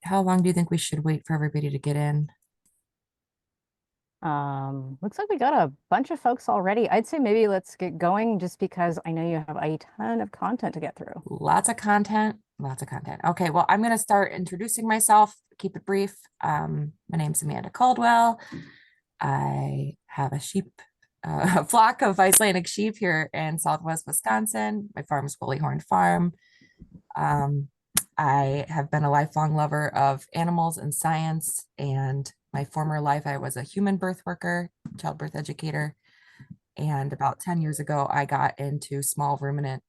How long do you think we should wait for everybody to get in? Looks like we got a bunch of folks already. I'd say maybe let's get going just because I know you have a ton of content to get through. Lots of content, lots of content. Okay, well, I'm going to start introducing myself, keep it brief. My name's Amanda Caldwell. I have a sheep, a flock of Icelandic sheep here in Southwest Wisconsin. My farm is Woolly Horn Farm. Um, I have been a lifelong lover of animals and science. And my former life, I was a human birth worker, childbirth educator. And about 10 years ago, I got into small ruminant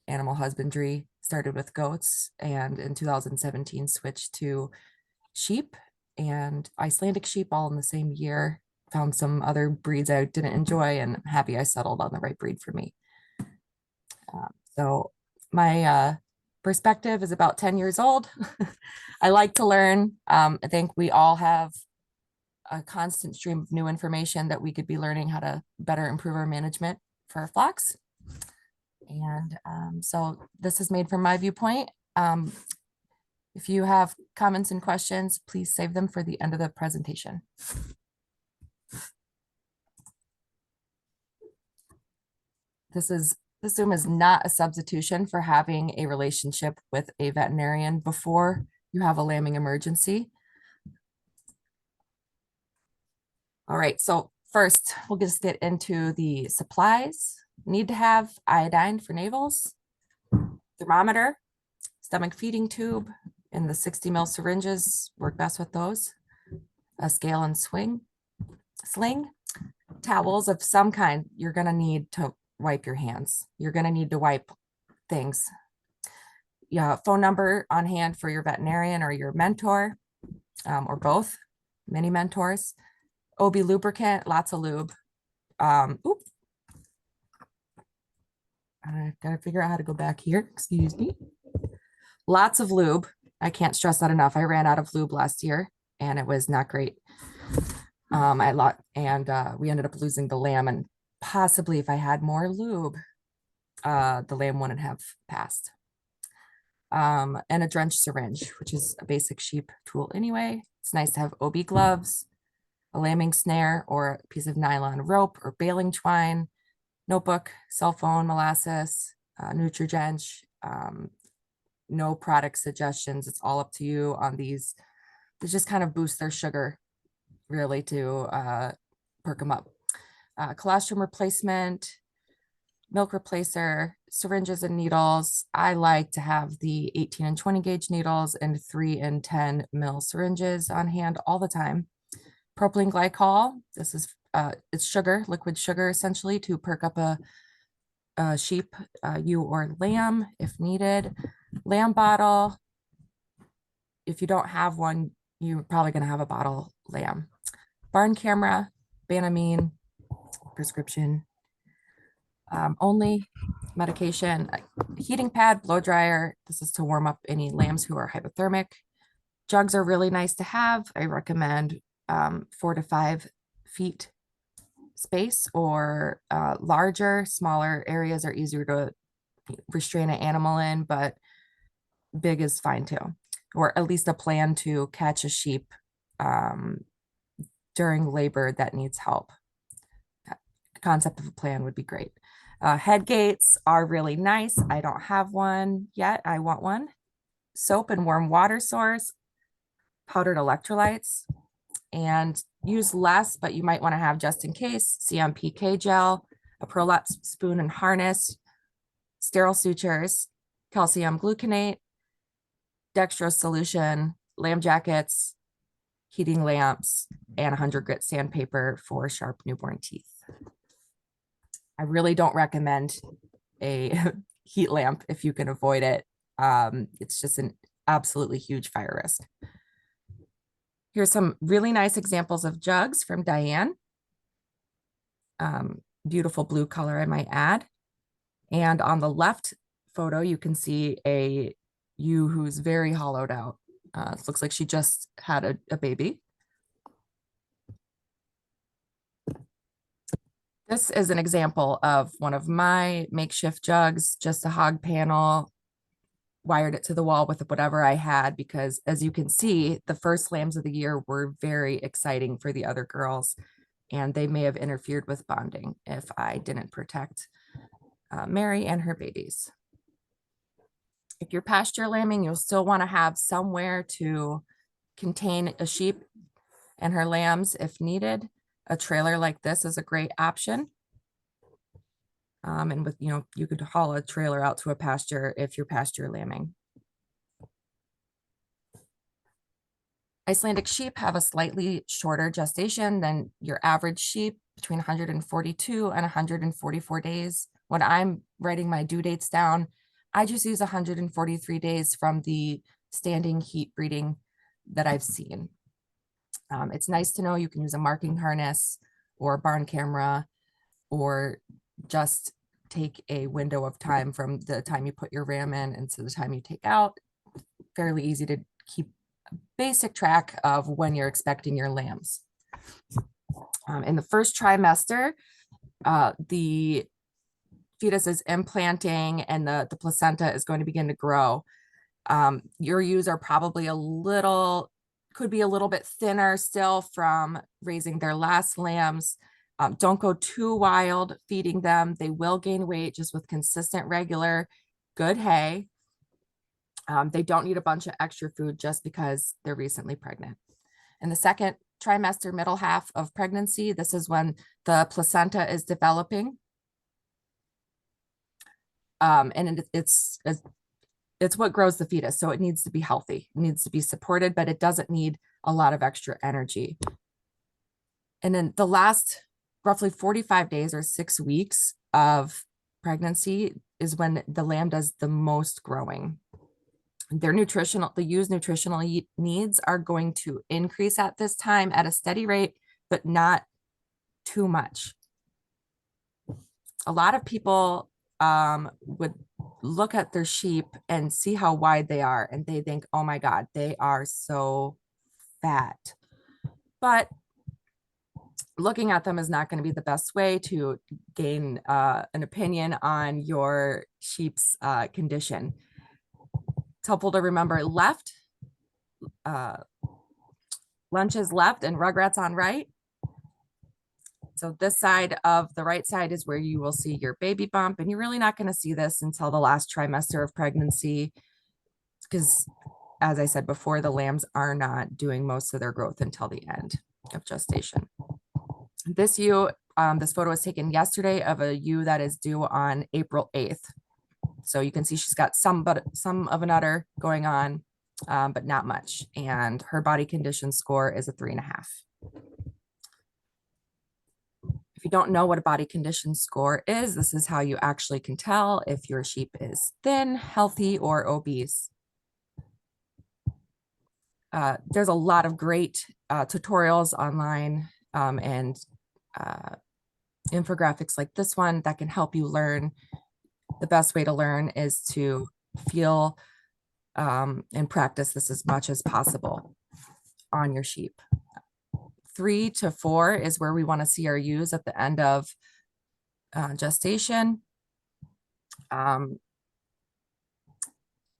animal husbandry, started with goats, and in 2017 switched to sheep and Icelandic sheep all in the same year. Found some other breeds I didn't enjoy, and I'm happy I settled on the right breed for me. So my perspective is about 10 years old. I like to learn. I think we all have a constant stream of new information that we could be learning how to better improve our management for our flocks. And so this is made from my viewpoint. If you have comments and questions, please save them for the end of the presentation. This Zoom is not a substitution for having a relationship with a veterinarian before you have a lambing emergency. All right, so first we'll just get into the supplies. Need to have iodine for navels, thermometer, stomach feeding tube, and the 60 ml syringes work best with those. A scale and sling, towels of some kind. You're gonna need to wipe your hands. You're gonna need to wipe things. Yeah, phone number on hand for your veterinarian or your mentor, or both, many mentors. OB lubricant, lots of lube. Oop. I gotta figure out how to go back here. Excuse me. Lots of lube. I can't stress that enough. I ran out of lube last year and it was not great. We ended up losing the lamb, and possibly if I had more lube, the lamb wouldn't have passed. And a drench syringe, which is a basic sheep tool anyway. It's nice to have OB gloves, a lambing snare or a piece of nylon rope or baling twine, notebook, cell phone, molasses, Nutri-Drench. No product suggestions. It's all up to you on these. They just kind of boost their sugar really to perk them up. Colostrum replacement, milk replacer, syringes and needles. I like to have the 18 and 20 gauge needles and 3 and 10 mil syringes on hand all the time. Propylene glycol. This is it's sugar, liquid sugar, essentially to perk up a sheep, ewe or lamb if needed. Lamb bottle. If you don't have one, you're probably going to have a bottle lamb. Barn camera, Banamine, prescription only medication, heating pad, blow dryer. This is to warm up any lambs who are hypothermic. Jugs are really nice to have. I recommend 4 to 5 feet space, or larger. Smaller areas are easier to restrain an animal in, but big is fine too. Or at least a plan to catch a sheep during labor that needs help. Concept of a plan would be great. Head gates are really nice. I don't have one yet. I want one. Soap and warm water source, powdered electrolytes, and use less, but you might want to have just in case, CMPK gel, a prolapse spoon and harness, sterile sutures, calcium gluconate, dextrose solution, lamb jackets, heating lamps, and 100 grit sandpaper for sharp newborn teeth. I really don't recommend a heat lamp if you can avoid it. It's just an absolutely huge fire risk. Here's some really nice examples of jugs from Diane. Beautiful blue color, I might add. And on the left photo, you can see a ewe who's very hollowed out. It looks like she just had a baby. This is an example of one of my makeshift jugs, just a hog panel, wired it to the wall with whatever I had, because as you can see, the first lambs of the year were very exciting for the other girls, and they may have interfered with bonding if I didn't protect Mary and her babies. If you're pasture lambing, you'll still want to have somewhere to contain a sheep and her lambs if needed. A trailer like this is a great option. And with, you could haul a trailer out to a pasture if you're pasture lambing. Icelandic sheep have a slightly shorter gestation than your average sheep, between 142 and 144 days. When I'm writing my due dates down, I just use 143 days from the standing heat breeding that I've seen. It's nice to know you can use a marking harness or a barn camera, or just take a window of time from the time you put your ram in and to the time you take out. Fairly easy to keep a basic track of when you're expecting your lambs. In the first trimester, the fetus is implanting and the placenta is going to begin to grow. Your ewes are probably could be a little bit thinner still from raising their last lambs. Don't go too wild feeding them. They will gain weight just with consistent, regular, good hay. They don't need a bunch of extra food just because they're recently pregnant. In the second trimester, middle half of pregnancy, this is when the placenta is developing. And it's what grows the fetus. So it needs to be healthy, it needs to be supported, but it doesn't need a lot of extra energy. And then the last roughly 45 days or 6 weeks of pregnancy is when the lamb does the most growing. The ewe's nutritional needs are going to increase at this time at a steady rate, but not too much. A lot of people would look at their sheep and see how wide they are, and they think, oh my God, they are so fat. But looking at them is not going to be the best way to gain an opinion on your sheep's condition. It's helpful to remember lunches left and rugrats on right. So this side of the right side is where you will see your baby bump, and you're really not going to see this until the last trimester of pregnancy, because as I said before, the lambs are not doing most of their growth until the end of gestation. This photo was taken yesterday of a ewe that is due on April 8th. So you can see she's got some of an udder going on, but not much. And her body condition score is a 3.5. If you don't know what a body condition score is, this is how you actually can tell if your sheep is thin, healthy, or obese. There's a lot of great tutorials online and infographics like this one that can help you learn. The best way to learn is to feel and practice this as much as possible on your sheep. 3 to 4 is where we want to see our ewes at the end of gestation,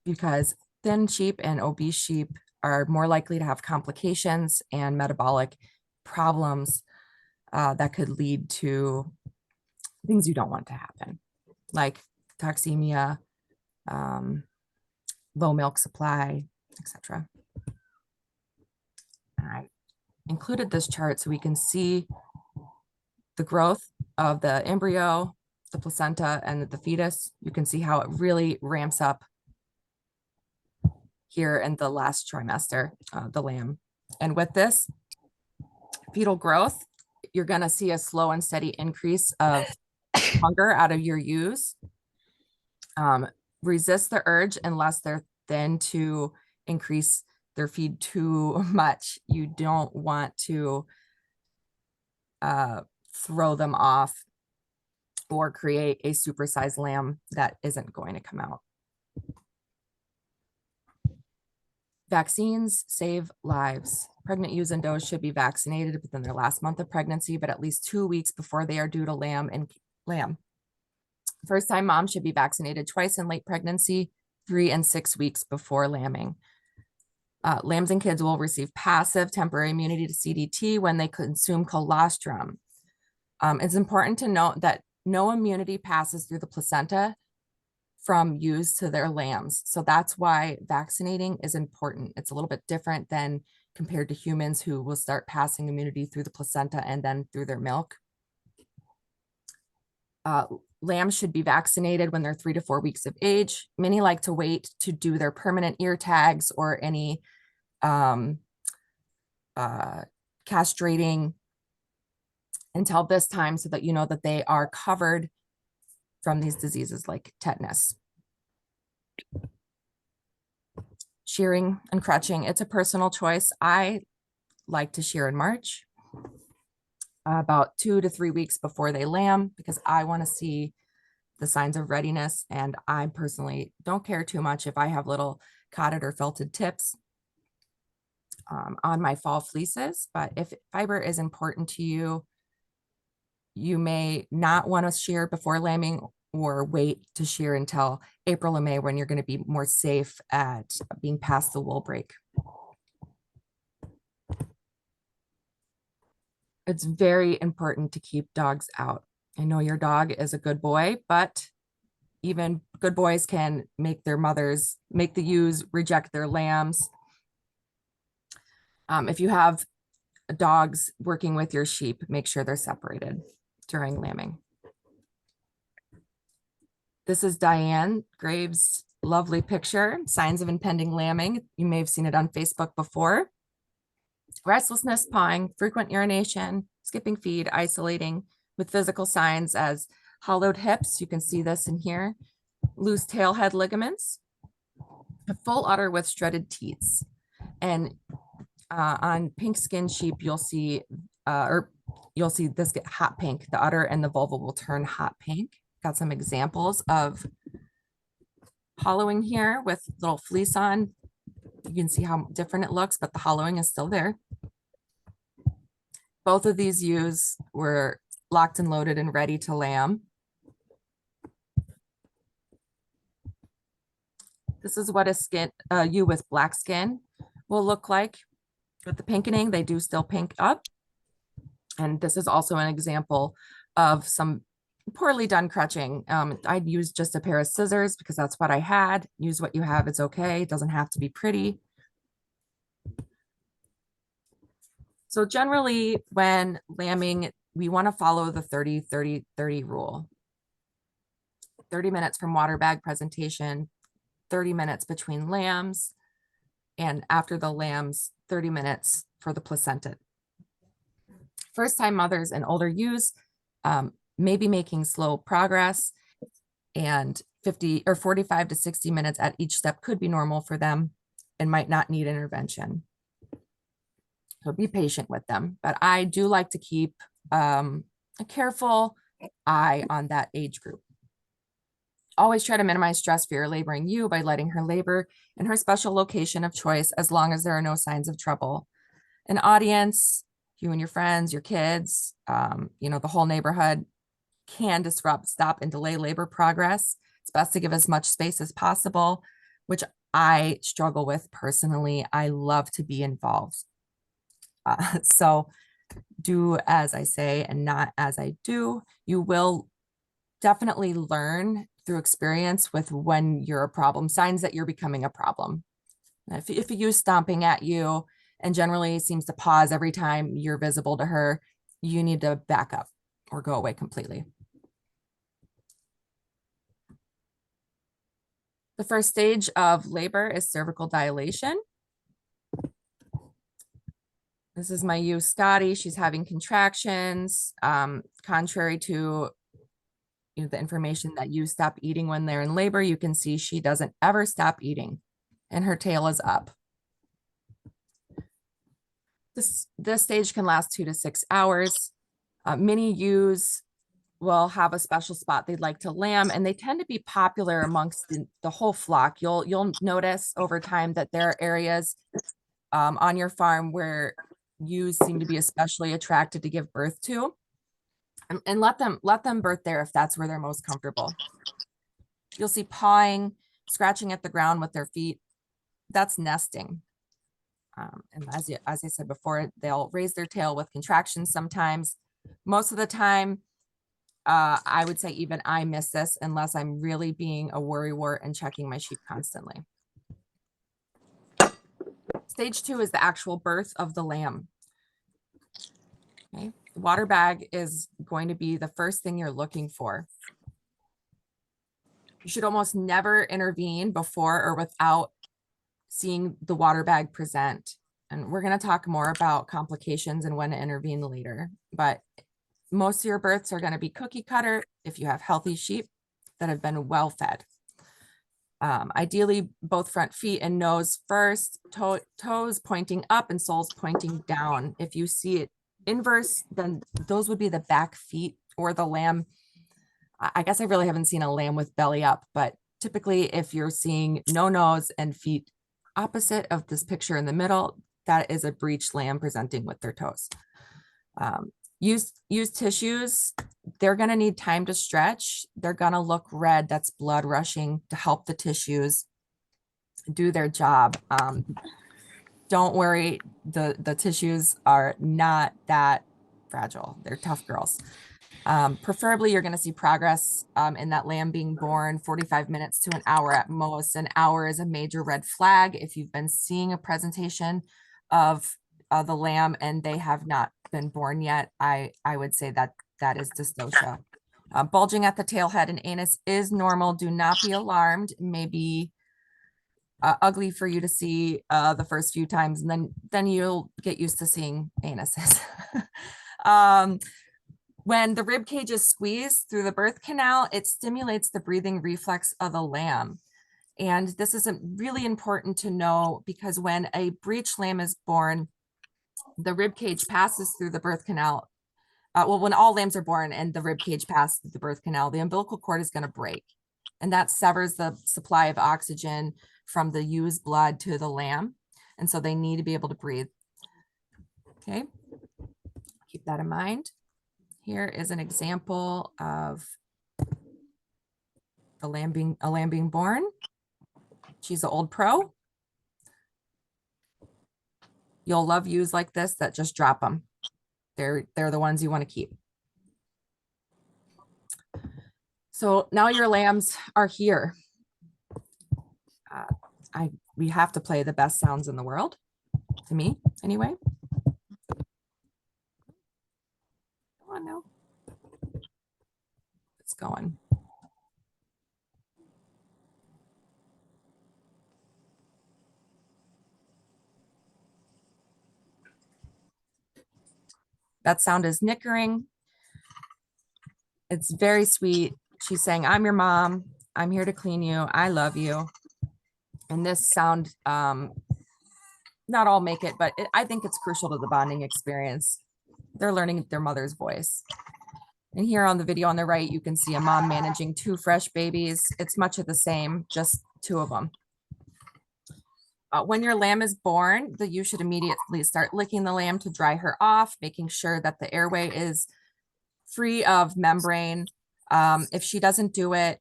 because thin sheep and obese sheep are more likely to have complications and metabolic problems that could lead to things you don't want to happen, like toxemia, low milk supply, etc. I included this chart so we can see the growth of the embryo, the placenta, and the fetus. You can see how it really ramps up here in the last trimester, the lamb. And with this fetal growth, you're going to see a slow and steady increase of hunger out of your ewes. Resist the urge unless they're thin to increase their feed too much. You don't want to throw them off or create a supersized lamb that isn't going to come out. Vaccines save lives. Pregnant ewes and does should be vaccinated within their last month of pregnancy, but at least 2 weeks before they are due to lamb. First-time moms should be vaccinated twice in late pregnancy, 3 and 6 weeks before lambing. Lambs and kids will receive passive temporary immunity to CDT when they consume colostrum. It's important to note that no immunity passes through the placenta from ewes to their lambs. So that's why vaccinating is important. It's a little bit different than compared to humans who will start passing immunity through the placenta and then through their milk. Lambs should be vaccinated when they're 3 to 4 weeks of age. Many like to wait to do their permanent ear tags or any castrating until this time so that you know that they are covered from these diseases like tetanus. Shearing and crutching, it's a personal choice. I like to shear in March, about 2 to 3 weeks before they lamb, because I want to see the signs of readiness. And I personally don't care too much if I have little cotted or felted tips on my fall fleeces. But if fiber is important to you, you may not want to shear before lambing or wait to shear until April or May when you're going to be more safe at being past the wool break. It's very important to keep dogs out. I know your dog is a good boy, but even good boys can make the ewes reject their lambs. If you have dogs working with your sheep, make sure they're separated during lambing. This is Diane Graves' lovely picture, signs of impending lambing. You may have seen it on Facebook before. Restlessness, pawing, frequent urination, skipping feed, isolating with physical signs as hollowed hips. You can see this in here. Loose tail head ligaments, a full udder with shredded teats. And on pink skin sheep, you'll see this get hot pink. The udder and the vulva will turn hot pink. Got some examples of hollowing here with little fleece on. You can see how different it looks, but the hollowing is still there. Both of these ewes were locked and loaded and ready to lamb. This is what a ewe with black skin will look like. With the pinkening, they do still pink up. And this is also an example of some poorly done crutching. I'd use just a pair of scissors because that's what I had. Use what you have, it's okay. It doesn't have to be pretty. So generally when lambing, we want to follow the 30-30-30 rule. 30 minutes from water bag presentation, 30 minutes between lambs, and after the lambs, 30 minutes for the placenta. First-time mothers and older ewes may be making slow progress, and 50 or 45 to 60 minutes at each step could be normal for them and might not need intervention. So be patient with them. But I do like to keep a careful eye on that age group. Always try to minimize stress for your laboring ewe by letting her labor in her special location of choice as long as there are no signs of trouble. An audience, you and your friends, your kids, the whole neighborhood can disrupt, stop, and delay labor progress. It's best to give as much space as possible, which I struggle with personally. I love to be involved. So do as I say and not as I do. You will definitely learn through experience with when you're a problem, signs that you're becoming a problem. If you use stomping at you and generally seems to pause every time you're visible to her, you need to back up or go away completely. The first stage of labor is cervical dilation. This is my ewe, Scotty. She's having contractions. Contrary to the information that you stop eating when they're in labor, you can see she doesn't ever stop eating and her tail is up. This stage can last 2 to 6 hours. Many ewes will have a special spot they'd like to lamb, and they tend to be popular amongst the whole flock. You'll notice over time that there are areas on your farm where ewes seem to be especially attracted to give birth to, and let them birth there if that's where they're most comfortable. You'll see pawing scratching at the ground with their feet, that's nesting. And as I said before, they'll raise their tail with contractions sometimes. Most of the time, I would say even I miss this unless I'm really being a worrywart and checking my sheep constantly. Stage 2 is the actual birth of the lamb. Okay, the water bag is going to be the first thing you're looking for. You should almost never intervene before or without seeing the water bag present. And we're going to talk more about complications and when to intervene later. But most of your births are going to be cookie cutter if you have healthy sheep that have been well fed. Ideally, both front feet and nose first, toes pointing up and soles pointing down. If you see it inverse, then those would be the back feet or the lamb. I guess I really haven't seen a lamb with belly up, but typically if you're seeing no nose and feet opposite of this picture in the middle, that is a breech lamb presenting with their toes. Use tissues. They're going to need time to stretch. They're going to look red. That's blood rushing to help the tissues do their job. Don't worry. The tissues are not that fragile. They're tough girls. Preferably you're going to see progress in that lamb being born 45 minutes to an hour at most. An hour is a major red flag. If you've been seeing a presentation of the lamb and they have not been born yet, I would say that that is dystocia. Bulging at the tail head and anus is normal. Do not be alarmed. It may be ugly for you to see the first few times, and then you'll get used to seeing anuses. When the rib cage is squeezed through the birth canal, it stimulates the breathing reflex of the lamb. And this is really important to know because when a breech lamb is born, the rib cage passes through the birth canal. When all lambs are born and the rib cage passes through the birth canal, the umbilical cord is going to break. And that severs the supply of oxygen from the ewe's blood to the lamb. And so they need to be able to breathe. Okay, keep that in mind. Here is an example of a lamb being born. She's an old pro. You'll love ewes like this that just drop them. They're the ones you want to keep. So now your lambs are here. We have to play the best sounds in the world, to me, anyway. Come on now. It's going. That sound is nickering. It's very sweet. She's saying, I'm your mom. I'm here to clean you. I love you. And this sound, not all make it, but I think it's crucial to the bonding experience. They're learning their mother's voice. And here on the video on the right, you can see a mom managing 2 fresh babies. It's much of the same, just 2 of them. When your lamb is born, you should immediately start licking the lamb to dry her off, making sure that the airway is free of membrane. If she doesn't do it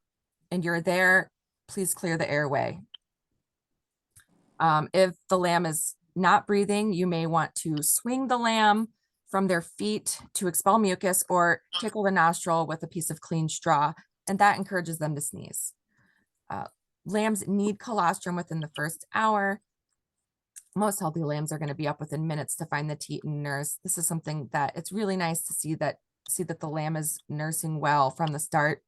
and you're there, please clear the airway. If the lamb is not breathing, you may want to swing the lamb from their feet to expel mucus or tickle the nostril with a piece of clean straw, and that encourages them to sneeze. Lambs need colostrum within the first hour. Most healthy lambs are going to be up within minutes to find the teat and nurse. This is something that it's really nice to see that the lamb is nursing well from the start.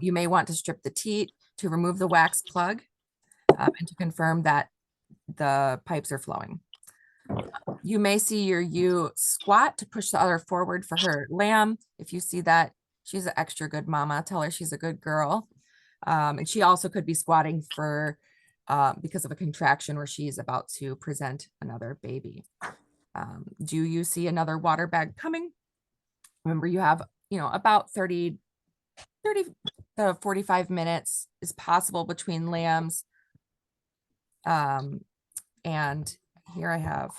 You may want to strip the teat to remove the wax plug and to confirm that the pipes are flowing. You may see your ewe squat to push the udder forward for her lamb. If you see that, she's an extra good mama. Tell her she's a good girl. And she also could be squatting for because of a contraction where she's about to present another baby. Do you see another water bag coming? Remember, you have, about 30 to 45 minutes is possible between lambs. And here I have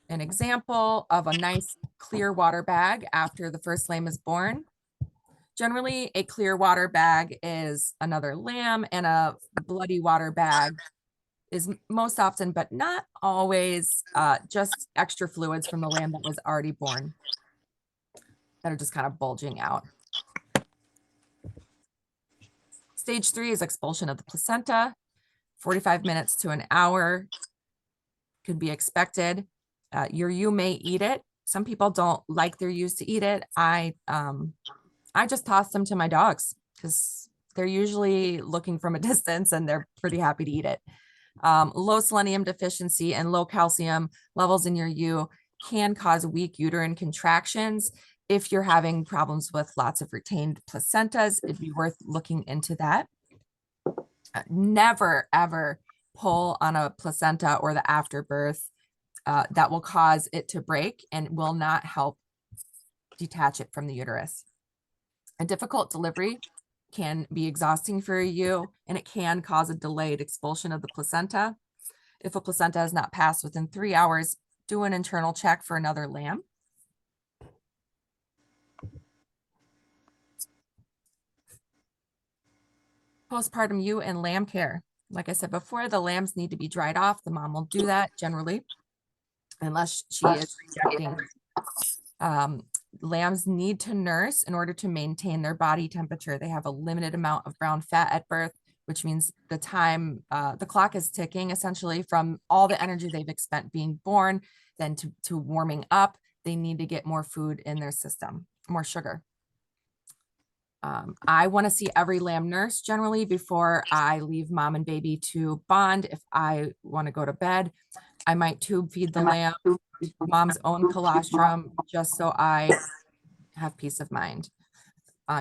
an example of a nice clear water bag after the first lamb is born. Generally, a clear water bag is another lamb, and a bloody water bag is most often, but not always, just extra fluids from the lamb that was already born that are just kind of bulging out. Stage 3 is expulsion of the placenta. 45 minutes to an hour could be expected. Your ewe may eat it. Some people don't like their ewes to eat it. I just toss them to my dogs because they're usually looking from a distance and they're pretty happy to eat it. Low selenium deficiency and low calcium levels in your ewe can cause weak uterine contractions. If you're having problems with lots of retained placentas, it'd be worth looking into that. Never, ever pull on a placenta or the afterbirth. That will cause it to break and will not help detach it from the uterus. A difficult delivery can be exhausting for you, and it can cause a delayed expulsion of the placenta. If a placenta has not passed within 3 hours, do an internal check for another lamb. Postpartum ewe and lamb care. Like I said before, the lambs need to be dried off. The mom will do that generally, unless she is rejecting. Lambs need to nurse in order to maintain their body temperature. They have a limited amount of brown fat at birth, which means the clock is ticking essentially from all the energy they've spent being born, then to warming up. They need to get more food in their system, more sugar. I want to see every lamb nurse generally before I leave mom and baby to bond. If I want to go to bed, I might tube feed the lamb mom's own colostrum just so I have peace of mind.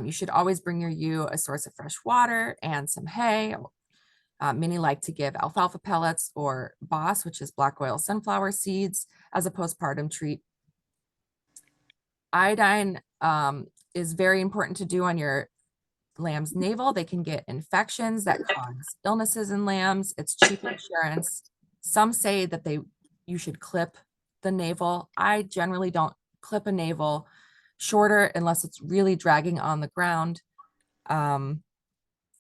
You should always bring your ewe a source of fresh water and some hay. Many like to give alfalfa pellets or BOS, which is black oil sunflower seeds, as a postpartum treat. Iodine is very important to do on your lamb's navel. They can get infections that cause illnesses in lambs. It's cheap insurance. Some say that you should clip the navel. I generally don't clip a navel shorter unless it's really dragging on the ground. And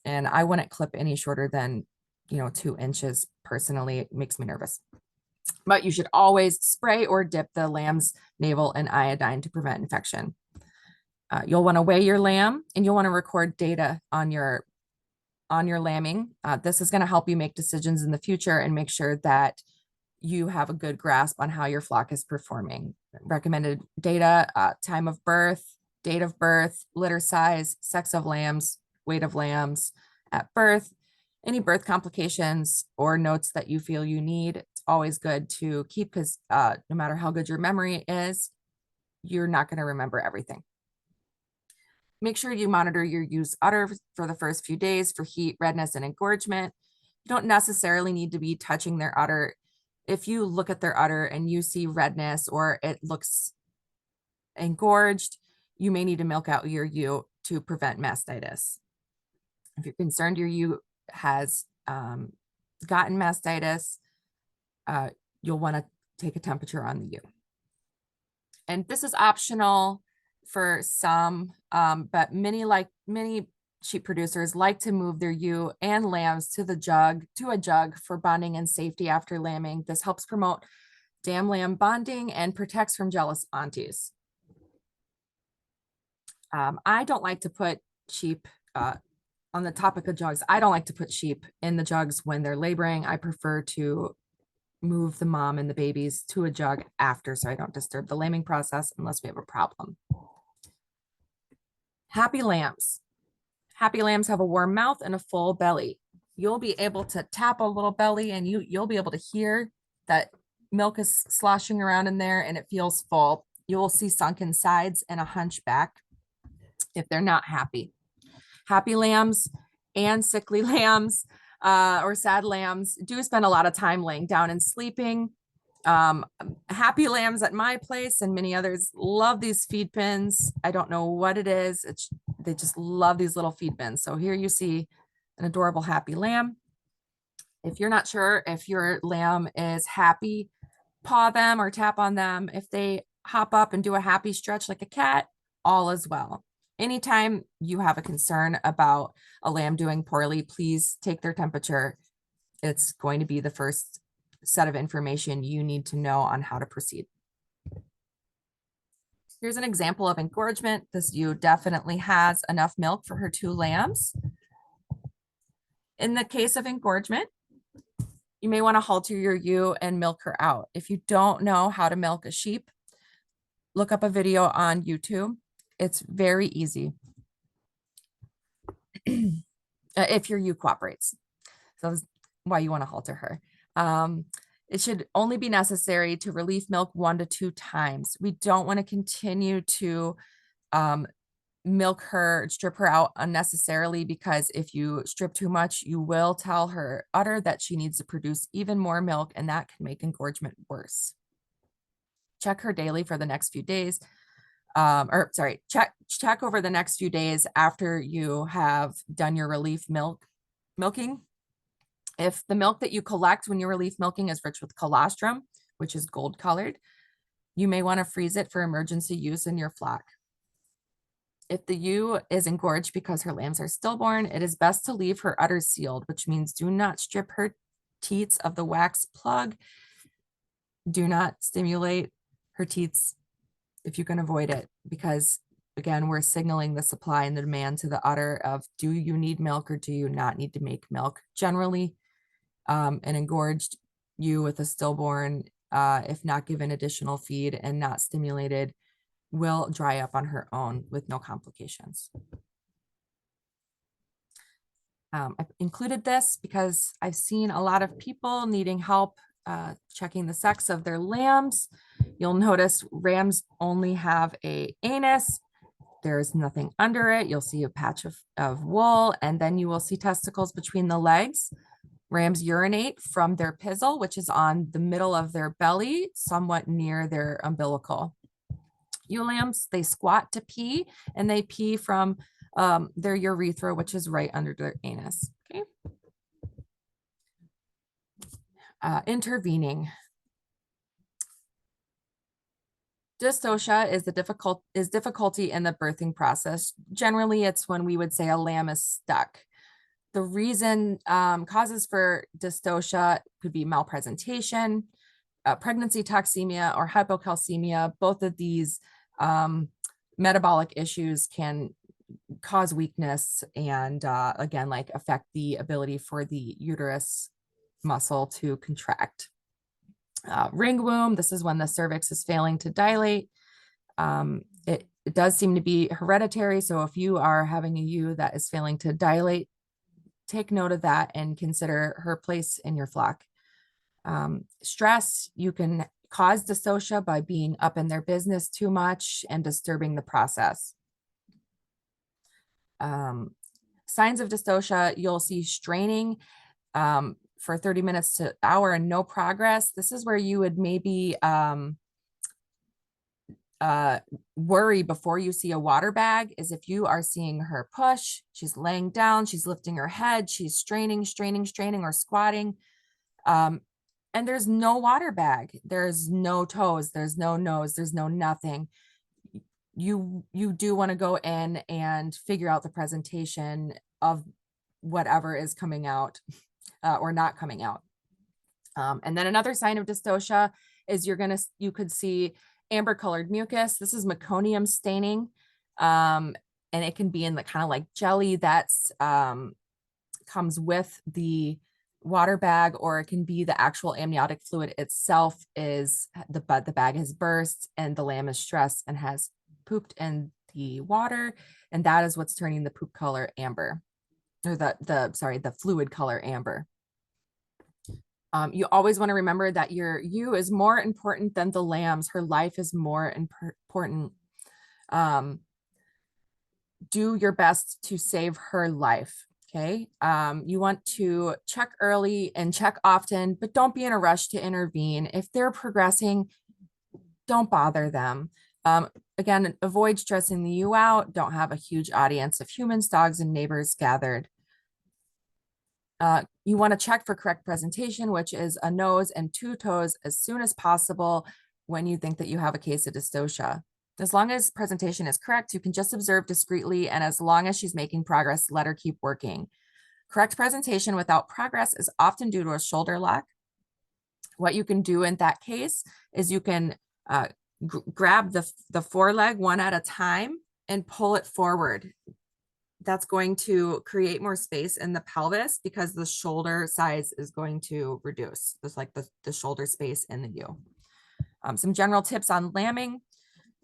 I wouldn't clip any shorter than 2 inches. Personally, it makes me nervous. But you should always spray or dip the lamb's navel in iodine to prevent infection. You'll want to weigh your lamb, and you'll want to record data on your lambing. This is going to help you make decisions in the future and make sure that you have a good grasp on how your flock is performing. Recommended data: time of birth, date of birth, litter size, sex of lambs, weight of lambs at birth, any birth complications or notes that you feel you need. It's always good to keep, because no matter how good your memory is, you're not going to remember everything. Make sure you monitor your ewe's udder for the first few days for heat, redness, and engorgement. You don't necessarily need to be touching their udder. If you look at their udder and you see redness or it looks engorged, you may need to milk out your ewe to prevent mastitis. If you're concerned your ewe has gotten mastitis, you'll want to take a temperature on the ewe. And this is optional for some, but many sheep producers like to move their ewe and lambs to a jug for bonding and safety after lambing. This helps promote dam lamb bonding and protects from jealous aunties. I don't like to put sheep, on the topic of jugs, I don't like to put sheep in the jugs when they're laboring. I prefer to move the mom and the babies to a jug after, so I don't disturb the lambing process unless we have a problem. Happy lambs. Happy lambs have a warm mouth and a full belly. You'll be able to tap a little belly and you'll be able to hear that milk is sloshing around in there and it feels full. You will see sunken sides and a hunchback if they're not happy. Happy lambs and sickly lambs or sad lambs do spend a lot of time laying down and sleeping. Happy lambs at my place and many others love these feed pins. I don't know what it is. They just love these little feed pins. So here you see an adorable happy lamb. If you're not sure if your lamb is happy, paw them or tap on them. If they hop up and do a happy stretch like a cat, all is well. anytime you have a concern about a lamb doing poorly, please take their temperature. It's going to be the first set of information you need to know on how to proceed. Here's an example of engorgement. This ewe definitely has enough milk for her 2 lambs. In the case of engorgement, you may want to halter your ewe and milk her out. If you don't know how to milk a sheep, look up a video on YouTube. It's very easy. If your ewe cooperates. So that's why you want to halter her. It should only be necessary to relieve milk 1 to 2 times. We don't want to continue to milk her, strip her out unnecessarily, because if you strip too much, you will tell her udder that she needs to produce even more milk, and that can make engorgement worse. Check her daily for the next few days. Check over the next few days after you have done your relief milking. If the milk that you collect when you relief milking is rich with colostrum, which is gold colored, you may want to freeze it for emergency use in your flock. If the ewe is engorged because her lambs are stillborn, it is best to leave her udders sealed, which means do not strip her teats of the wax plug. Do not stimulate her teats if you can avoid it, because again, we're signaling the supply and the demand to the udder of, do you need milk or do you not need to make milk? Generally, an engorged ewe with a stillborn, if not given additional feed and not stimulated, will dry up on her own with no complications. I've included this because I've seen a lot of people needing help checking the sex of their lambs. You'll notice rams only have a anus. There's nothing under it. You'll see a patch of wool, and then you will see testicles between the legs. Rams urinate from their pizzle, which is on the middle of their belly, somewhat near their umbilical. Ewe lambs, they squat to pee, and they pee from their urethra, which is right under their anus. Okay. Intervening. Dystocia is difficulty in the birthing process. Generally, it's when we would say a lamb is stuck. The reason causes for dystocia could be malpresentation, pregnancy toxemia, or hypocalcemia. Both of these metabolic issues can cause weakness and again, like affect the ability for the uterus muscle to contract. Ringworm, this is when the cervix is failing to dilate. It does seem to be hereditary. So if you are having a ewe that is failing to dilate, take note of that and consider her place in your flock. Stress, you can cause dystocia by being up in their business too much and disturbing the process. Signs of dystocia, you'll see straining for 30 minutes to an hour and no progress. This is where you would maybe worry before you see a water bag, is if you are seeing her push, she's laying down, she's lifting her head, she's straining, or squatting. And there's no water bag, there's no toes, there's no nose, there's no nothing. You do want to go in and figure out the presentation of whatever is coming out or not coming out. And then another sign of dystocia is you could see amber colored mucus. This is meconium staining. And it can be in the kind of like jelly that's comes with the water bag, or it can be the actual amniotic fluid itself is the bag has burst and the lamb is stressed and has pooped in the water, and that is what's turning the poop color amber, or the fluid color amber. You always want to remember that your ewe is more important than the lambs. Her life is more important. Do your best to save her life. Okay. You want to check early and check often, but don't be in a rush to intervene. If they're progressing, don't bother them. Again, avoid stressing the ewe out. Don't have a huge audience of humans, dogs, and neighbors gathered. You want to check for correct presentation, which is a nose and 2 toes, as soon as possible when you think that you have a case of dystocia. As long as presentation is correct, you can just observe discreetly, and as long as she's making progress, let her keep working. Correct presentation without progress is often due to a shoulder lock. What you can do in that case is you can grab the foreleg one at a time and pull it forward. That's going to create more space in the pelvis because the shoulder size is going to reduce. It's like the shoulder space in the U. Some general tips on lambing.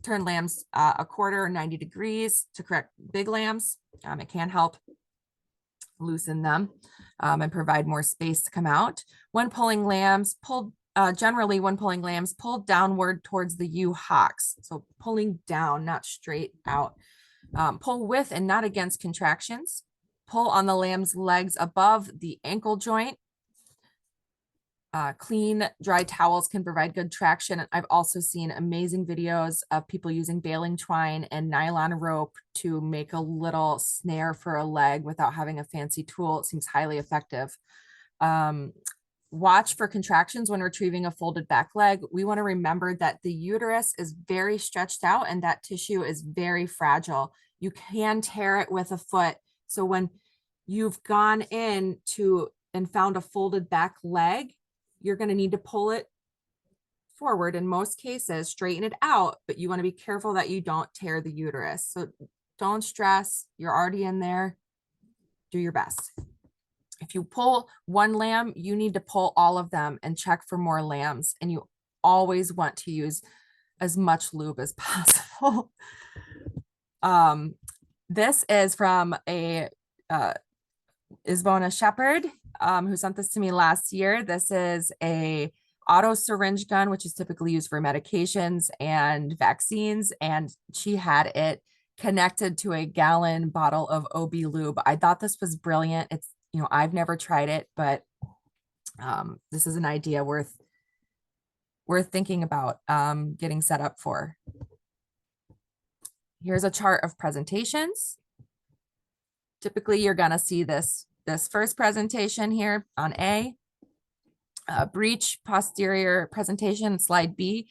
Turn lambs a quarter or 90 degrees to correct big lambs. It can help loosen them and provide more space to come out. When pulling lambs, generally when pulling lambs, pull downward towards the U hocks. So pulling down, not straight out. Pull with and not against contractions. Pull on the lamb's legs above the ankle joint. Clean, dry towels can provide good traction. I've also seen amazing videos of people using baling twine and nylon rope to make a little snare for a leg without having a fancy tool. It seems highly effective. Watch for contractions when retrieving a folded back leg. We want to remember that the uterus is very stretched out and that tissue is very fragile. You can tear it with a foot. So when you've gone in and found a folded back leg, you're going to need to pull it forward in most cases, straighten it out, but you want to be careful that you don't tear the uterus. So don't stress. You're already in there. Do your best. If you pull one lamb, you need to pull all of them and check for more lambs. And you always want to use as much lube as possible. This is from a Isbona Shepherd who sent this to me last year. This is a auto syringe gun, which is typically used for medications and vaccines. And she had it connected to a gallon bottle of OB lube. I thought this was brilliant. It's, I've never tried it, but this is an idea worth thinking about getting set up for. Here's a chart of presentations. Typically, you're going to see this first presentation here on A, breech posterior presentation, slide B.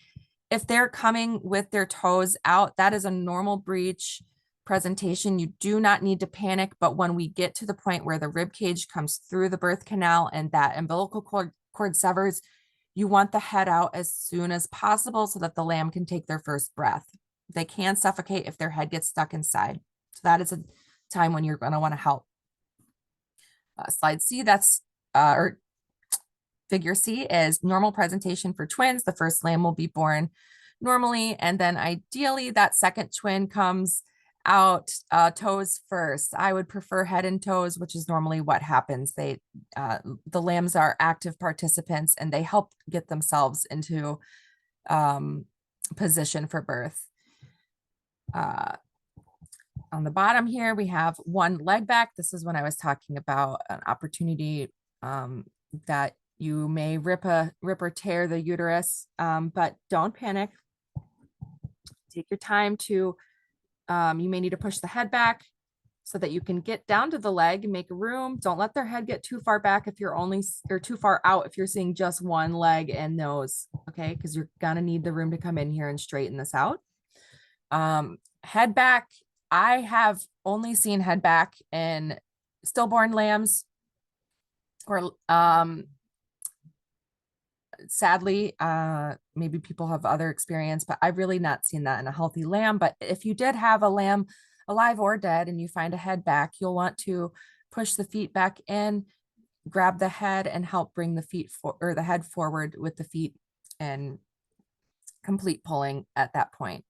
If they're coming with their toes out, that is a normal breech presentation. You do not need to panic, but when we get to the point where the rib cage comes through the birth canal and that umbilical cord severs, you want the head out as soon as possible so that the lamb can take their first breath. They can suffocate if their head gets stuck inside. So that is a time when you're going to want to help. Slide C, or figure C is normal presentation for twins. The first lamb will be born normally, and then ideally that second twin comes out toes first. I would prefer head and toes, which is normally what happens. The lambs are active participants and they help get themselves into position for birth. On the bottom here, we have one leg back. This is when I was talking about an opportunity that you may rip or tear the uterus, but don't panic. Take your time to, you may need to push the head back so that you can get down to the leg and make room. Don't let their head get too far back if you're or too far out if you're seeing just one leg and nose, okay? Because you're gonna need the room to come in here and straighten this out. Head back, I have only seen head back in stillborn lambs or sadly, maybe people have other experience, but I've really not seen that in a healthy lamb. But if you did have a lamb alive or dead and you find a head back, you'll want to push the feet back in, grab the head and help bring the head forward with the feet and complete pulling at that point.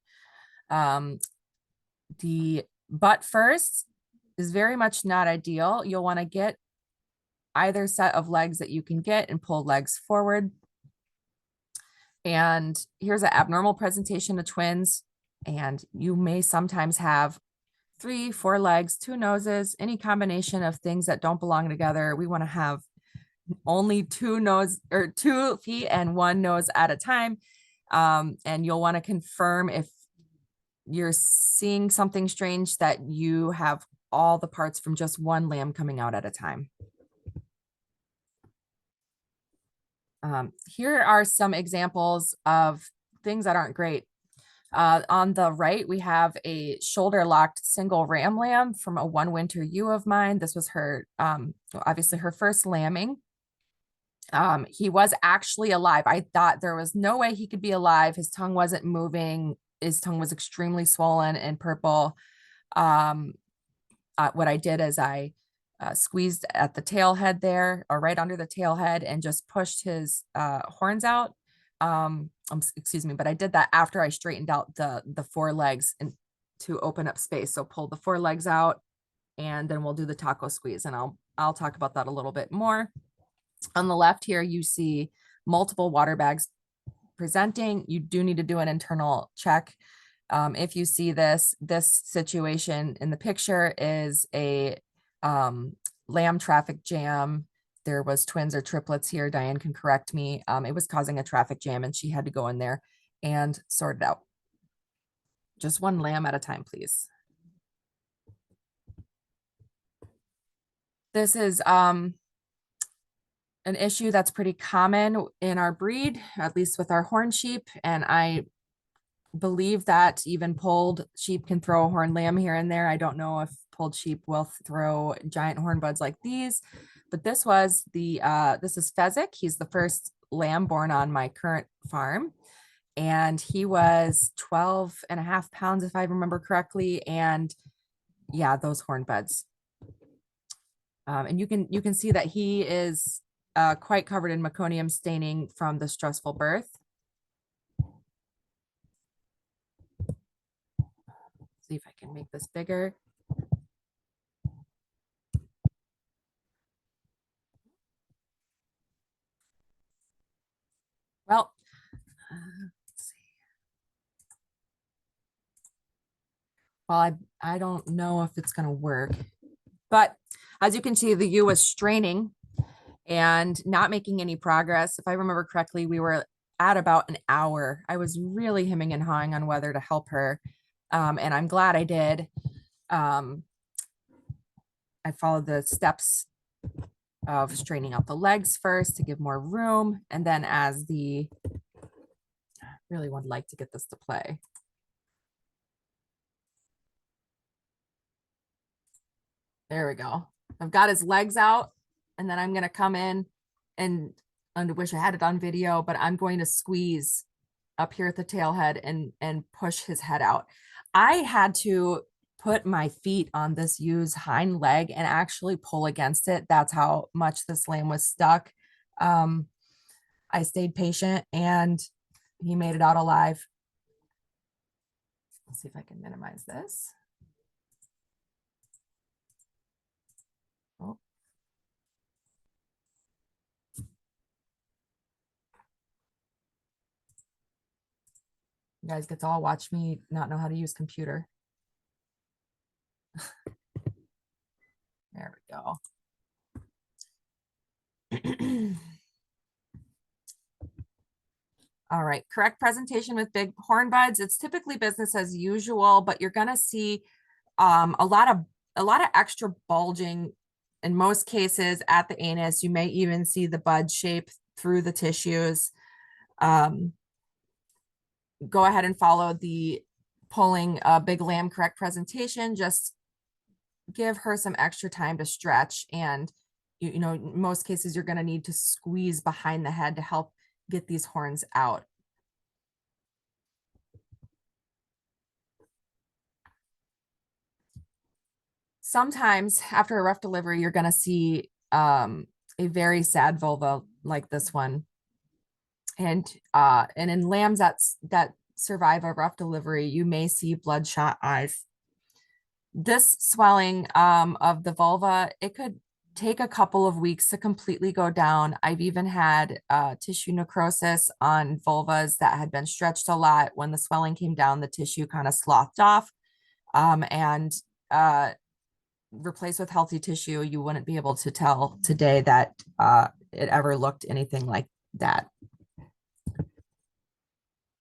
The butt first is very much not ideal. You'll want to get either set of legs that you can get and pull legs forward. And here's an abnormal presentation of twins. And you may sometimes have 3, 4 legs, 2 noses, any combination of things that don't belong together. We want to have only 2 feet and 1 nose at a time. And you'll want to confirm if you're seeing something strange that you have all the parts from just one lamb coming out at a time. Here are some examples of things that aren't great. On the right, we have a shoulder locked single ram lamb from a one winter ewe of mine. This was her, obviously her first lambing. He was actually alive. I thought there was no way he could be alive. His tongue wasn't moving. His tongue was extremely swollen and purple. Um, what I did is I squeezed at the tail head there, or right under the tail head, and just pushed his horns out. Excuse me, but I did that after I straightened out the forelegs and to open up space. So pull the forelegs out, and then we'll do the taco squeeze, and I'll talk about that a little bit more. On the left here, you see multiple water bags presenting. You do need to do an internal check. If you see this situation in the picture is a lamb traffic jam. There was twins or triplets here. Diane can correct me. It was causing a traffic jam and she had to go in there and sort it out. Just one lamb at a time, please. This is an issue that's pretty common in our breed, at least with our horn sheep. And I believe that even polled sheep can throw a horned lamb here and there. I don't know if polled sheep will throw giant horn buds like these, but this was this is Fezzik. He's the first lamb born on my current farm. And he was 12.5 pounds, if I remember correctly. And yeah, those horn buds. And you can see that he is quite covered in meconium staining from the stressful birth. See if I can make this bigger. Well, let's see. Well, I don't know if it's going to work, but as you can see, the ewe was straining and not making any progress. If I remember correctly, we were at about an hour. I was really hemming and hawing on whether to help her. And I'm glad I did. I followed the steps of straightening out the legs first to give more room. And then I really would like to get this to play. There we go. I've got his legs out, and then I'm going to come in and I wish I had it on video, but I'm going to squeeze up here at the tail head and push his head out. I had to put my feet on this ewe's hind leg and actually pull against it. That's how much this lamb was stuck. I stayed patient and he made it out alive. Let's see if I can minimize this. Oh. You guys get to all watch me not know how to use computer. There we go. All right, correct presentation with big horn buds. It's typically business as usual, but you're gonna see a lot of extra bulging in most cases at the anus. You may even see the bud shape through the tissues. Go ahead and follow the pulling big lamb correct presentation. Just give her some extra time to stretch. And you know, in most cases, you're going to need to squeeze behind the head to help get these horns out. Sometimes after a rough delivery, you're going to see a very sad vulva like this one. And in lambs that survive a rough delivery, you may see bloodshot eyes. This swelling of the vulva, it could take a couple of weeks to completely go down. I've even had tissue necrosis on vulvas that had been stretched a lot. When the swelling came down, the tissue kind of sloughed off and replaced with healthy tissue. You wouldn't be able to tell today that it ever looked anything like that.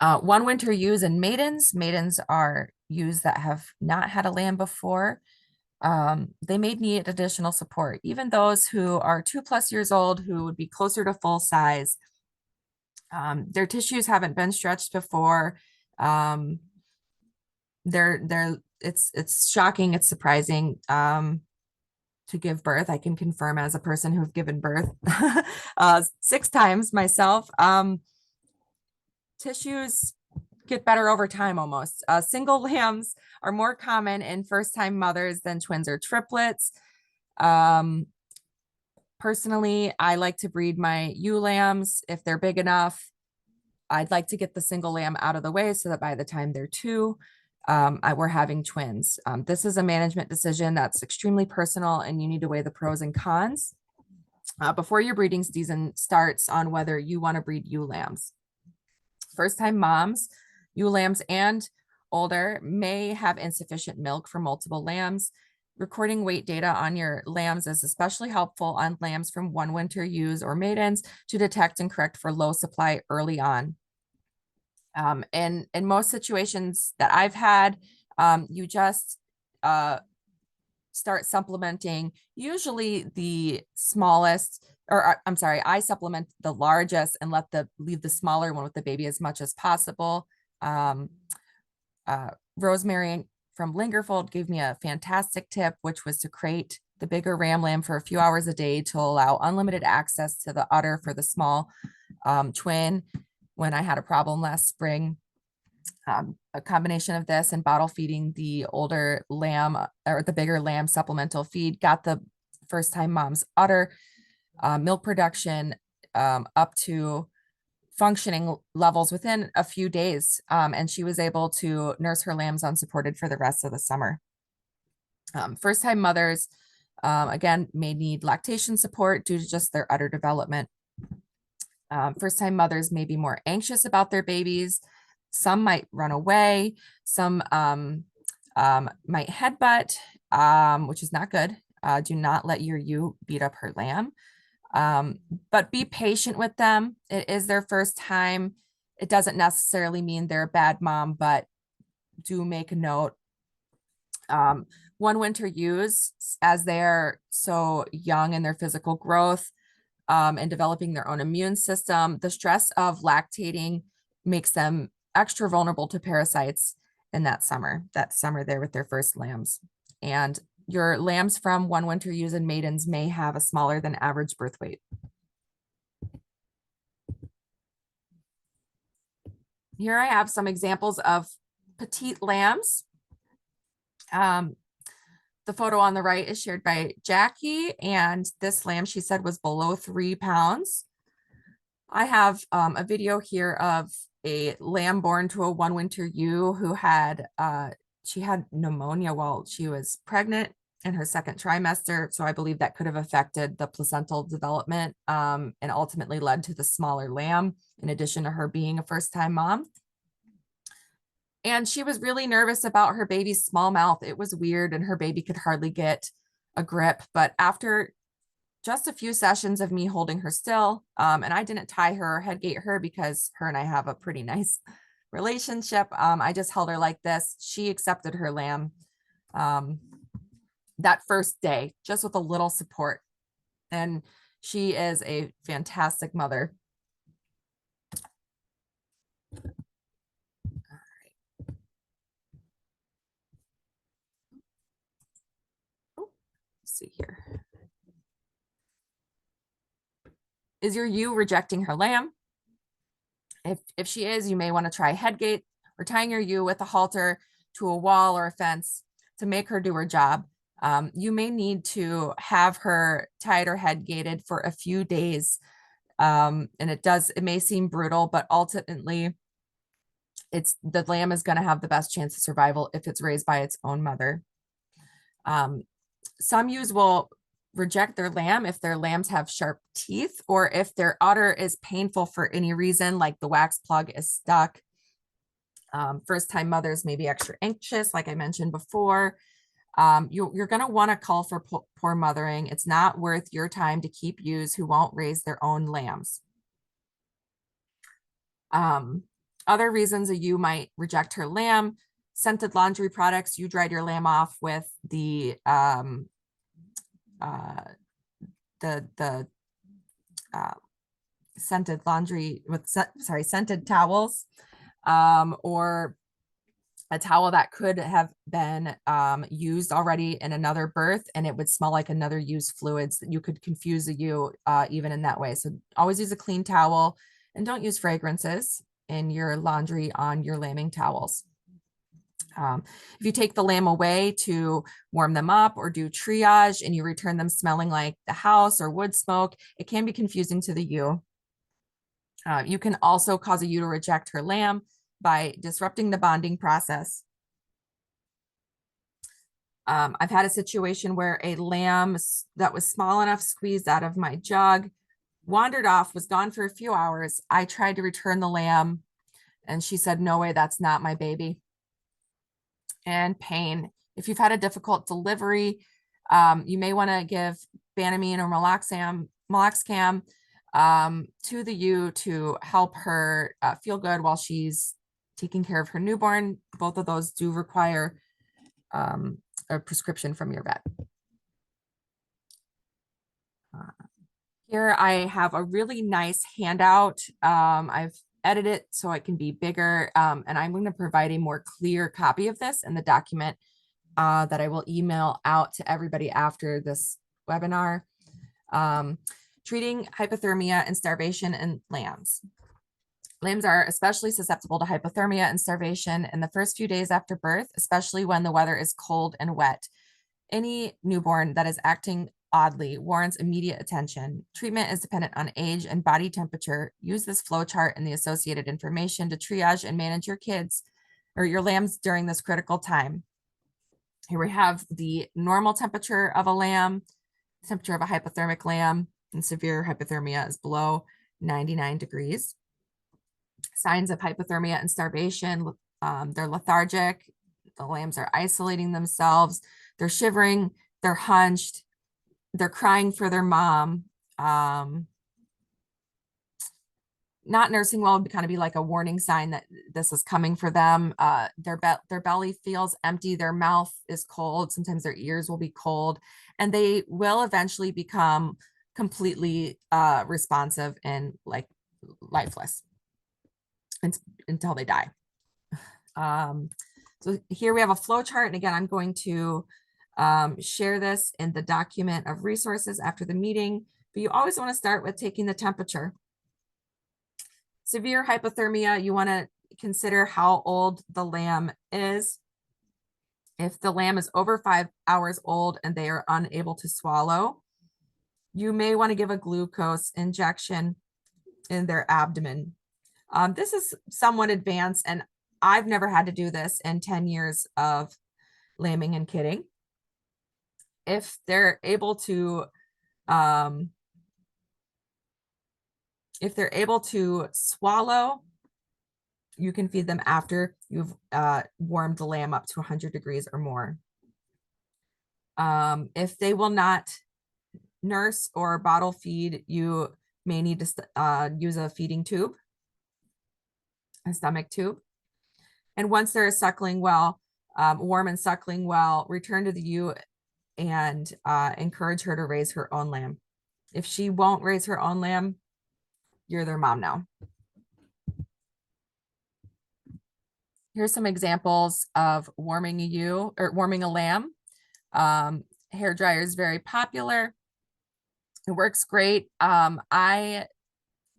One winter ewes and maidens. Maidens are ewes that have not had a lamb before. They may need additional support. Even those who are 2+ years old, who would be closer to full size, their tissues haven't been stretched before. it's shocking, it's surprising to give birth. I can confirm as a person who've given birth 6 times myself. Tissues get better over time almost. Single lambs are more common in first-time mothers than twins or triplets. Um, Personally, I like to breed my ewe lambs if they're big enough. I'd like to get the single lamb out of the way so that by the time they're two, we're having twins. This is a management decision that's extremely personal, and you need to weigh the pros and cons before your breeding season starts on whether you want to breed ewe lambs. First-time moms, ewe lambs and older, may have insufficient milk for multiple lambs. Recording weight data on your lambs is especially helpful on lambs from one winter ewes or maidens to detect and correct for low supply early on. In most situations that I've had, you just start supplementing usually the smallest, or I'm sorry, I supplement the largest and leave the smaller one with the baby as much as possible. Rosemary from Lingerfold gave me a fantastic tip, which was to crate the bigger ram lamb for a few hours a day to allow unlimited access to the udder for the small twin. When I had a problem last spring, a combination of this and bottle feeding the older lamb or the bigger lamb supplemental feed got the first-time mom's udder milk production up to functioning levels within a few days. And she was able to nurse her lambs unsupported for the rest of the summer. First-time mothers, again, may need lactation support due to just their udder development. First-time mothers may be more anxious about their babies. Some might run away. Some might headbutt, which is not good. Do not let your ewe beat up her lamb. But be patient with them. It is their first time. It doesn't necessarily mean they're a bad mom, but do make a note. One winter ewes, as they're so young in their physical growth and developing their own immune system, the stress of lactating makes them extra vulnerable to parasites in that summer there with their first lambs. And your lambs from one winter ewes and maidens may have a smaller than average birth weight. Here I have some examples of petite lambs. The photo on the right is shared by Jackie, and this lamb, she said, was below 3 pounds. I have a video here of a lamb born to a one winter ewe who had she had pneumonia while she was pregnant in her second trimester. So I believe that could have affected the placental development and ultimately led to the smaller lamb, in addition to her being a first-time mom. And she was really nervous about her baby's small mouth. It was weird, and her baby could hardly get a grip. But after just a few sessions of me holding her still, and I didn't tie her or head gate her because her and I have a pretty nice relationship. I just held her like this. She accepted her lamb that first day, just with a little support. And she is a fantastic mother. Let's see here. Is your ewe rejecting her lamb? If she is, you may want to try head gate or tying your ewe with a halter to a wall or a fence to make her do her job. You may need to have her tied or head gated for a few days. And it may seem brutal, but ultimately the lamb is going to have the best chance of survival if it's raised by its own mother. Some ewes will reject their lamb if their lambs have sharp teeth or if their udder is painful for any reason, like the wax plug is stuck. First-time mothers may be extra anxious, like I mentioned before. You're going to want to call for poor mothering. It's not worth your time to keep ewes who won't raise their own lambs. Other reasons a ewe might reject her lamb: scented laundry products. You dried your lamb off with the scented laundry with scented towels, or a towel that could have been used already in another birth, and it would smell like another used fluids. That you could confuse a ewe even in that way. So always use a clean towel, and don't use fragrances in your laundry on your lambing towels. If you take the lamb away to warm them up or do triage and you return them smelling like the house or wood smoke, it can be confusing to the ewe. You can also cause a ewe to reject her lamb by disrupting the bonding process. I've had a situation where a lamb that was small enough squeezed out of my jug, wandered off, was gone for a few hours. I tried to return the lamb and she said, "No way, that's not my baby." And pain. If you've had a difficult delivery, you may want to give Banamine or Meloxicam to the ewe to help her feel good while she's taking care of her newborn. Both of those do require a prescription from your vet. Here I have a really nice handout. I've edited it so it can be bigger, and I'm going to provide a more clear copy of this in the document that I will email out to everybody after this webinar. Treating hypothermia and starvation in lambs. Lambs are especially susceptible to hypothermia and starvation in the first few days after birth, especially when the weather is cold and wet. Any newborn that is acting oddly warrants immediate attention. Treatment is dependent on age and body temperature. Use this flow chart and the associated information to triage and manage your kids or your lambs during this critical time. Here we have the normal temperature of a lamb, temperature of a hypothermic lamb, and severe hypothermia is below 99 degrees. Signs of hypothermia and starvation, they're lethargic, the lambs are isolating themselves, they're shivering, they're hunched, they're crying for their mom. Not nursing well would kind of be like a warning sign that this is coming for them. Their belly feels empty, their mouth is cold, sometimes their ears will be cold, and they will eventually become completely responsive and like lifeless until they die. So here we have a flow chart, and again, I'm going to share this in the document of resources after the meeting, but you always want to start with taking the temperature. Severe hypothermia, you want to consider how old the lamb is. If the lamb is over 5 hours old and they are unable to swallow, you may want to give a glucose injection in their abdomen. This is somewhat advanced, and I've never had to do this in 10 years of lambing and kidding. If they're able to swallow, you can feed them after you've warmed the lamb up to 100 degrees or more. If they will not nurse or bottle feed, you may need to use a feeding tube, a stomach tube. And once they're suckling well, warm and suckling well, return to the ewe and encourage her to raise her own lamb. If she won't raise her own lamb, you're their mom now. Here's some examples of warming a ewe or warming a lamb. Hair dryer is very popular. It works great. I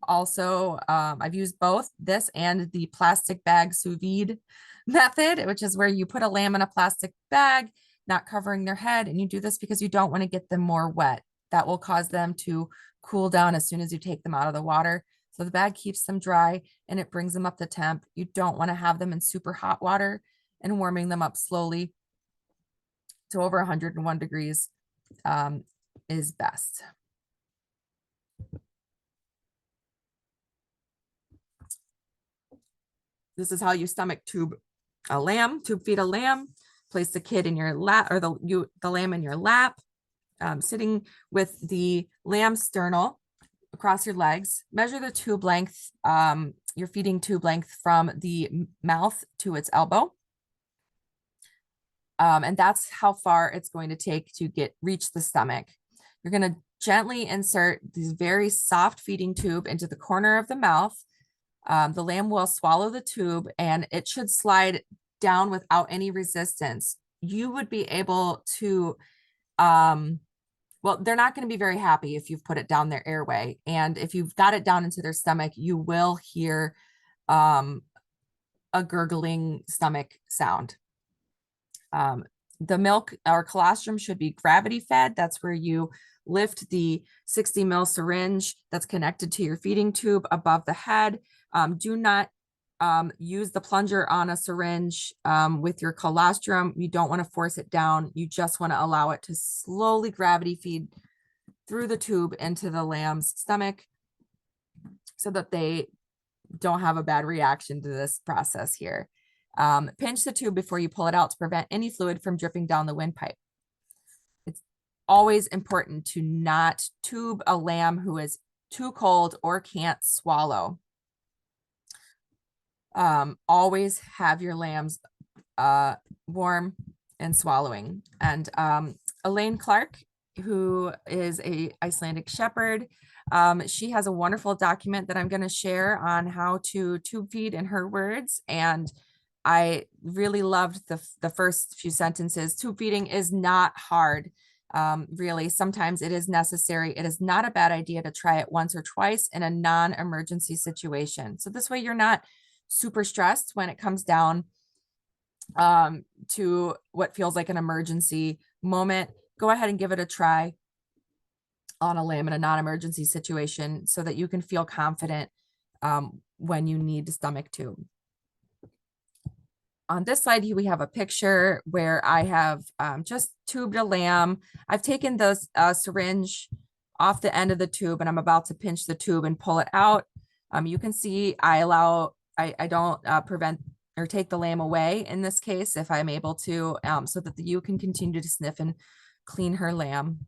also, I've used both this and the plastic bag sous vide method, which is where you put a lamb in a plastic bag, not covering their head. And you do this because you don't want to get them more wet. That will cause them to cool down as soon as you take them out of the water. So the bag keeps them dry and it brings them up to temp. You don't want to have them in super hot water, and warming them up slowly to over 101 degrees is best. This is how you stomach tube a lamb, tube feed a lamb. Place the kid in your lap, or the lamb in your lap, sitting with the lamb sternal across your legs. Measure the tube length, your feeding tube length from the mouth to its elbow. And that's how far it's going to take to reach the stomach. You're going to gently insert this very soft feeding tube into the corner of the mouth. The lamb will swallow the tube and it should slide down without any resistance, you would be able to, well, they're not going to be very happy if you've put it down their airway. And if you've got it down into their stomach, you will hear a gurgling stomach sound. The milk or colostrum should be gravity fed. That's where you lift the 60 ml syringe that's connected to your feeding tube above the head. Do not use the plunger on a syringe with your colostrum. You don't want to force it down. You just want to allow it to slowly gravity feed through the tube into the lamb's stomach so that they don't have a bad reaction to this process here. Pinch the tube before you pull it out to prevent any fluid from dripping down the windpipe. It's always important to not tube a lamb who is too cold or can't swallow. Always have your lambs warm and swallowing. And Elaine Clark, who is a Icelandic shepherd, she has a wonderful document that I'm going to share on how to tube feed in her words. And I really loved the first few sentences. Tube feeding is not hard. Really, sometimes it is necessary. It is not a bad idea to try it once or twice in a non-emergency situation. So this way you're not super stressed when it comes down to what feels like an emergency moment. Go ahead and give it a try on a lamb in a non-emergency situation so that you can feel confident when you need the stomach tube. On this slide, we have a picture where I have just tubed a lamb. I've taken the syringe off the end of the tube and I'm about to pinch the tube and pull it out. You can see I don't prevent or take the lamb away in this case if I'm able to, so that the ewe can continue to sniff and clean her lamb.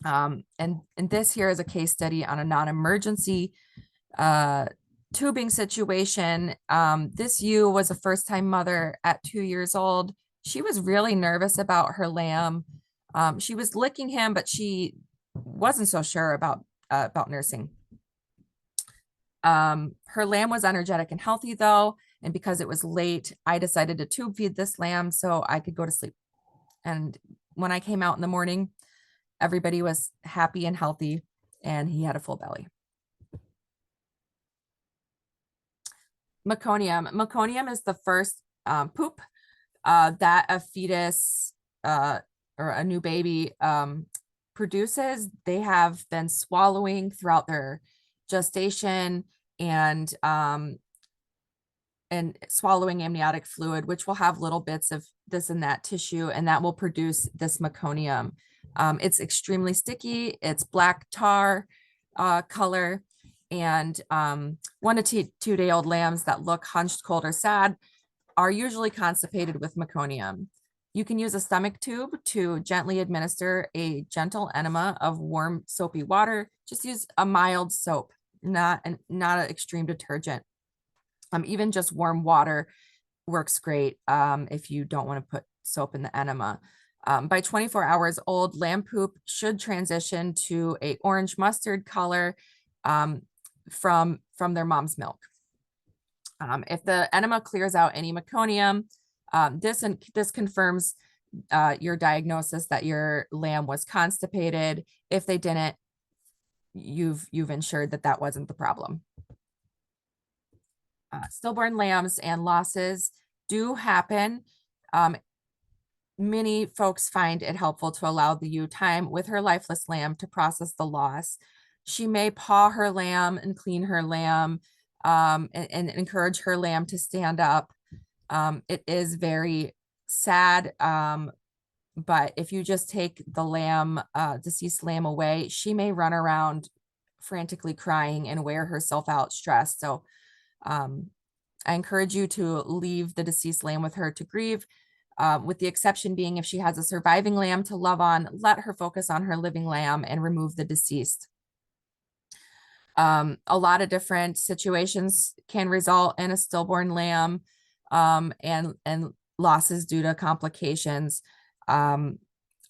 And this here is a case study on a non-emergency tubing situation. This ewe was a first-time mother at 2 years old. She was really nervous about her lamb. She was licking him, but she wasn't so sure about nursing. Her lamb was energetic and healthy though, and because it was late, I decided to tube feed this lamb so I could go to sleep. And when I came out in the morning, everybody was happy and healthy, and he had a full belly. Meconium. Meconium is the first poop that a fetus or a new baby produces. They have been swallowing throughout their gestation and swallowing amniotic fluid, which will have little bits of this and that tissue, and that will produce this meconium. It's extremely sticky. It's black tar color. And 1 to 2 day old lambs that look hunched, cold, or sad are usually constipated with meconium. You can use a stomach tube to gently administer a gentle enema of warm soapy water. Just use a mild soap, not an extreme detergent. Even just warm water works great if you don't want to put soap in the enema. By 24 hours old, lamb poop should transition to a orange mustard color from their mom's milk. If the enema clears out any meconium, this confirms your diagnosis that your lamb was constipated. If they didn't, you've ensured that wasn't the problem. Stillborn lambs and losses do happen. Many folks find it helpful to allow the ewe time with her lifeless lamb to process the loss. She may paw her lamb and clean her lamb and encourage her lamb to stand up. It is very sad, but if you just take the deceased lamb away, she may run around frantically crying and wear herself out stressed. So I encourage you to leave the deceased lamb with her to grieve, with the exception being if she has a surviving lamb to love on, let her focus on her living lamb and remove the deceased. A lot of different situations can result in a stillborn lamb and losses due to complications.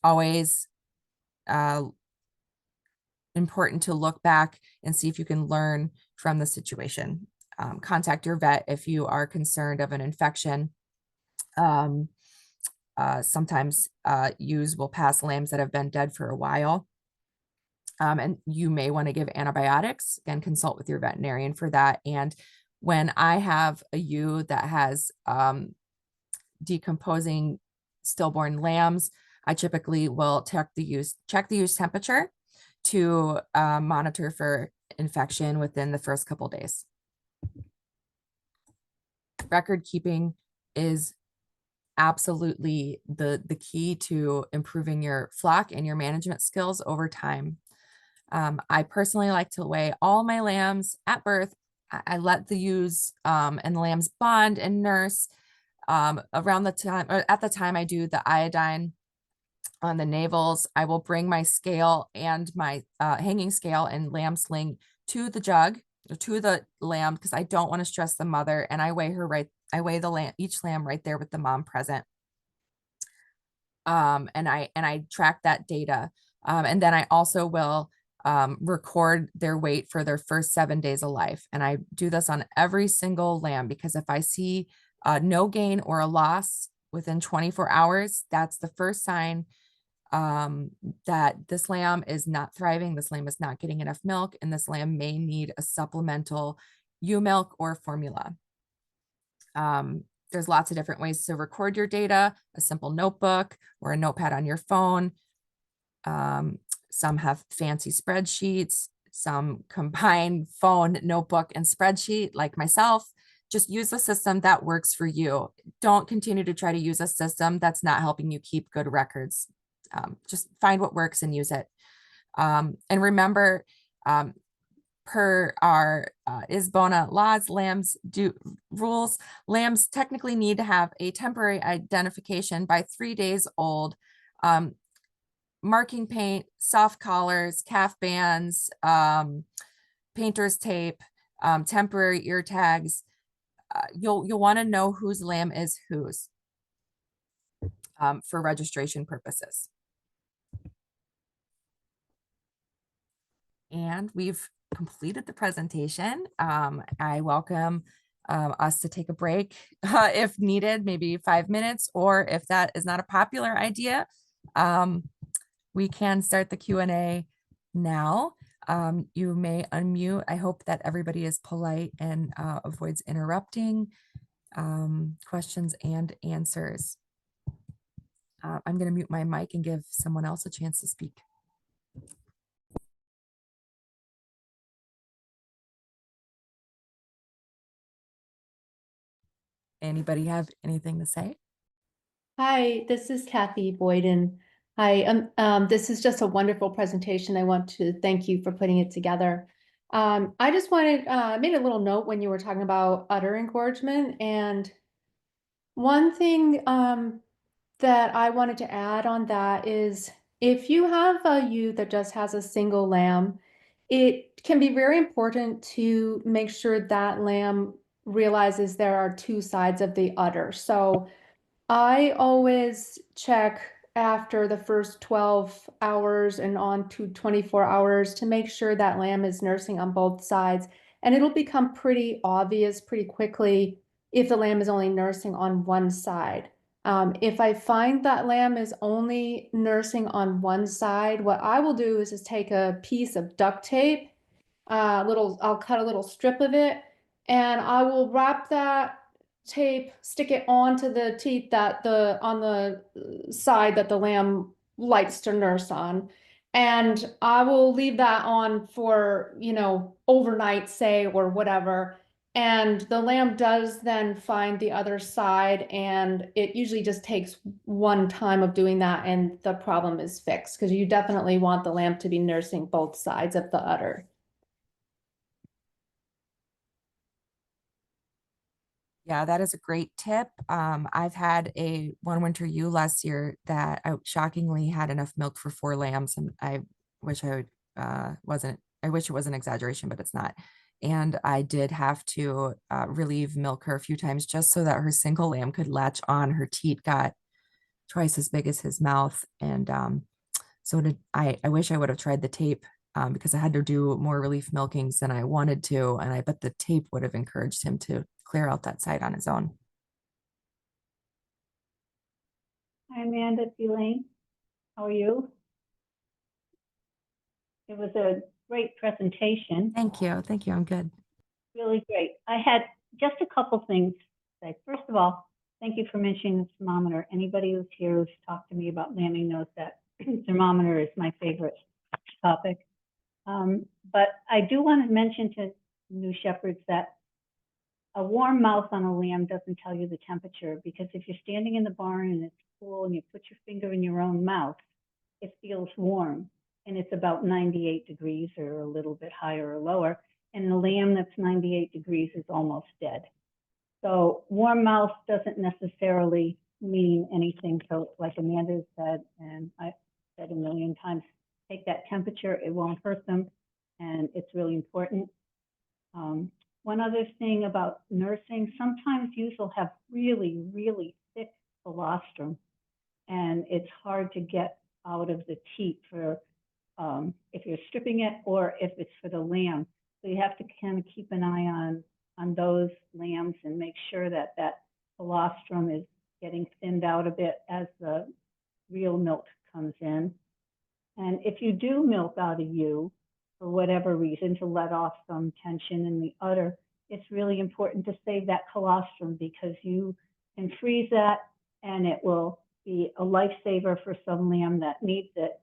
Always important to look back and see if you can learn from the situation. Contact your vet if you are concerned of an infection. Um, Sometimes ewes will pass lambs that have been dead for a while. And you may want to give antibiotics. Again, consult with your veterinarian for that. And when I have a ewe that has decomposing stillborn lambs, I typically will check the ewe's temperature to monitor for infection within the first couple days. Record keeping is absolutely the key to improving your flock and your management skills over time. I personally like to weigh all my lambs at birth. I let the ewes and the lambs bond and nurse around the time, or at the time I do the iodine on the navels. I will bring my scale and my hanging scale and lamb sling to the jug, or to the lamb, because I don't want to stress the mother, and I weigh her right. I weigh the lamb, each lamb right there with the mom present. And I track that data. And then I also will record their weight for their first 7 days of life. And I do this on every single lamb, because if I see no gain or a loss within 24 hours, that's the first sign that this lamb is not thriving, this lamb is not getting enough milk, and this lamb may need a supplemental ewe milk or formula. There's lots of different ways to record your data, a simple notebook or a notepad on your phone. Some have fancy spreadsheets, some combine phone, notebook, and spreadsheet like myself. Just use a system that works for you. Don't continue to try to use a system that's not helping you keep good records. Just find what works and use it. And remember, per our ISBONA laws, rules, lambs technically need to have a temporary identification by 3 days old. Marking paint, soft collars, calf bands, painter's tape, temporary ear tags. You'll want to know whose lamb is whose for registration purposes. And we've completed the presentation. I welcome us to take a break if needed, maybe 5 minutes, or if that is not a popular idea, we can start the Q&A now. You may unmute. I hope that everybody is polite and avoids interrupting questions and answers. I'm going to mute my mic and give someone else a chance to speak. Anybody have anything to say? Hi, this is Kathy Boyden. Hi, this is just a wonderful presentation. I want to thank you for putting it together. I just wanted, made a little note when you were talking about udder engorgement, and one thing that I wanted to add on that is if you have a ewe that just has a single lamb, it can be very important to make sure that lamb realizes there are two sides of the udder. So I always check after the first 12 hours and on to 24 hours to make sure that lamb is nursing on both sides. And it'll become pretty obvious pretty quickly if the lamb is only nursing on one side. If I find that lamb is only nursing on one side, what I will do is just take a piece of duct tape, I'll cut a little strip of it, and I will wrap that tape, stick it onto the teat that on the side that the lamb likes to nurse on. And I will leave that on for, overnight, say, or whatever. And the lamb does then find the other side, and it usually just takes one time of doing that, and the problem is fixed, because you definitely want the lamb to be nursing both sides of the udder. Yeah, that is a great tip. I've had one winter ewe last year that I shockingly had enough milk for 4 lambs, and I wish I wish it was an exaggeration, but it's not. And I did have to relieve milk her a few times just so that her single lamb could latch on. Her teat got twice as big as his mouth, and so I wish I would have tried the tape because I had to do more relief milkings than I wanted to, and I bet the tape would have encouraged him to clear out that side on his own. Hi, Amanda, Elaine. How are you? It was a great presentation, Thank you. Thank you. I'm good. really great. I had just a couple things to say. First of all, thank you for mentioning the thermometer. Anybody who's here who's talked to me about lambing knows that thermometer is my favorite topic. But I do want to mention to new shepherds that a warm mouth on a lamb doesn't tell you the temperature, because if you're standing in the barn and it's cool and you put your finger in your own mouth, it feels warm, and it's about 98 degrees or a little bit higher or lower. And the lamb that's 98 degrees is almost dead. So warm mouth doesn't necessarily mean anything. So like Amanda said, and I said a million times, take that temperature, it won't hurt them, and it's really important. One other thing about nursing, sometimes ewes will have really, really thick colostrum, and it's hard to get out of the teat for if you're stripping it or if it's for the lamb. So you have to kind of keep an eye on those lambs and make sure that that colostrum is getting thinned out a bit as the real milk comes in. And if you do milk out a ewe, for whatever reason, to let off some tension in the udder, it's really important to save that colostrum, because you can freeze that and it will be a lifesaver for some lamb that needs it.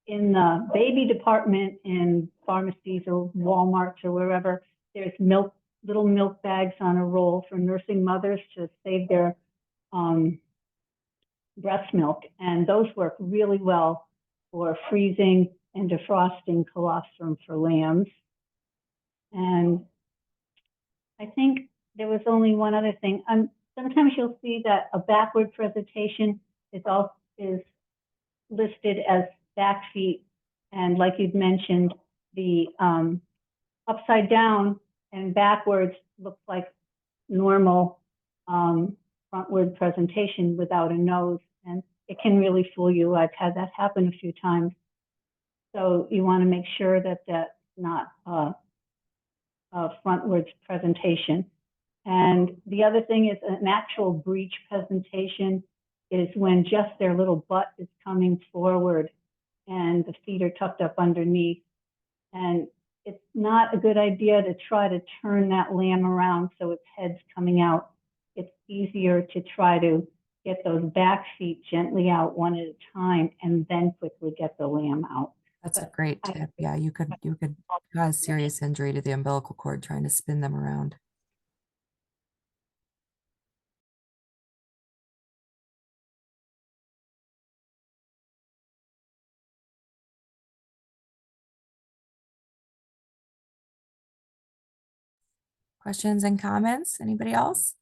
In the baby department in pharmacies or Walmarts or wherever, there's little milk bags on a roll for nursing mothers to save their breast milk, and those work really well for freezing and defrosting colostrum for lambs. And I think there was only one other thing. Sometimes you'll see that a backward presentation is listed as back feet, and like you'd mentioned, the upside down and backwards looks like normal frontward presentation without a nose, and it can really fool you. I've had that happen a few times. So you want to make sure that that's not a frontwards presentation. And the other thing is an actual breech presentation is when just their little butt is coming forward and the feet are tucked up underneath. And it's not a good idea to try to turn that lamb around so its head's coming out. It's easier to try to get those back feet gently out one at a time and then quickly get the lamb out. That's a great tip. Yeah, you could cause serious injury to the umbilical cord trying to spin them around. Questions and comments? Anybody else?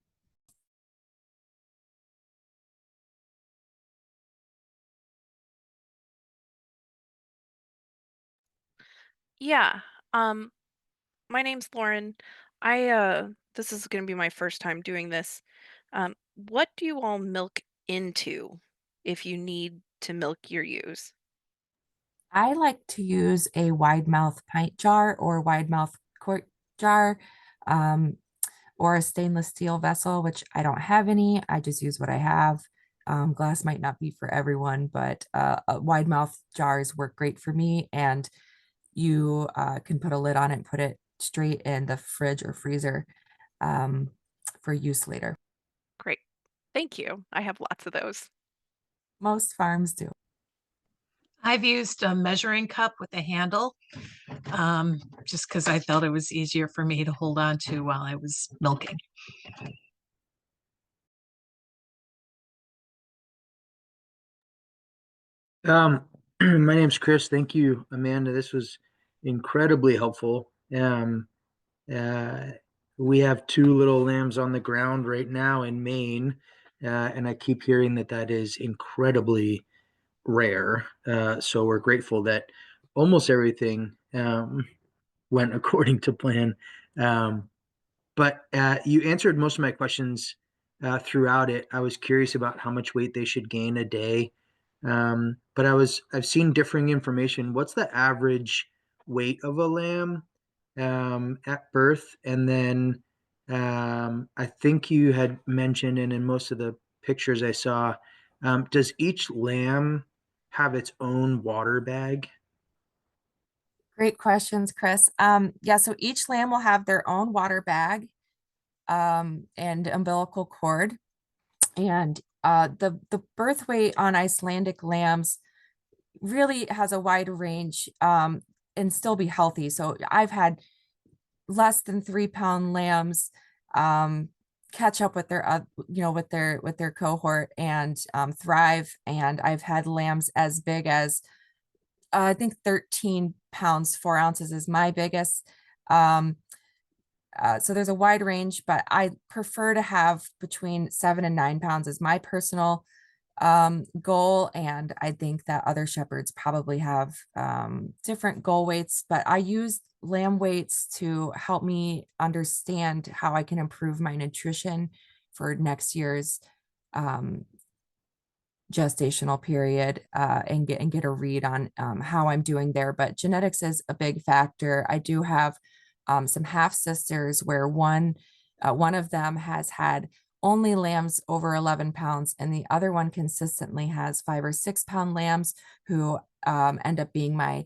Yeah. My name's Lauren. This is going to be my first time doing this. What do you all milk into if you need to milk your ewes? I like to use a wide mouth pint jar or wide mouth quart jar, or a stainless steel vessel, which I don't have any. I just use what I have. Glass might not be for everyone, but wide mouth jars work great for me. And you can put a lid on it and put it straight in the fridge or freezer for use later. Great. Thank you. I have lots of those. Most farms do. I've used a measuring cup with a handle, just because I felt it was easier for me to hold on to while I was milking. My name's Chris. Thank you, Amanda. This was incredibly helpful. We have two little lambs on the ground right now in Maine, and I keep hearing that that is incredibly rare. So we're grateful that almost everything went according to plan. But you answered most of my questions throughout it. I was curious about how much weight they should gain a day. But I've seen differing information. What's the average weight of a lamb at birth? And then I think you had mentioned, and in most of the pictures I saw, does each lamb have its own water bag? Great questions, Chris. Yeah, so each lamb will have their own water bag and umbilical cord. And the birth weight on Icelandic lambs really has a wide range and still be healthy. So I've had less than 3 pound lambs catch up with their with their cohort and thrive. And I've had lambs as big as I think 13 pounds 4 ounces is my biggest. So there's a wide range, but I prefer to have between 7 and 9 pounds as my personal goal. And I think that other shepherds probably have different goal weights, but I use lamb weights to help me understand how I can improve my nutrition for next year's gestational period and get a read on how I'm doing there. But genetics is a big factor. I do have some half sisters where one of them has had only lambs over 11 pounds, and the other one consistently has 5 or 6 pound lambs who end up being my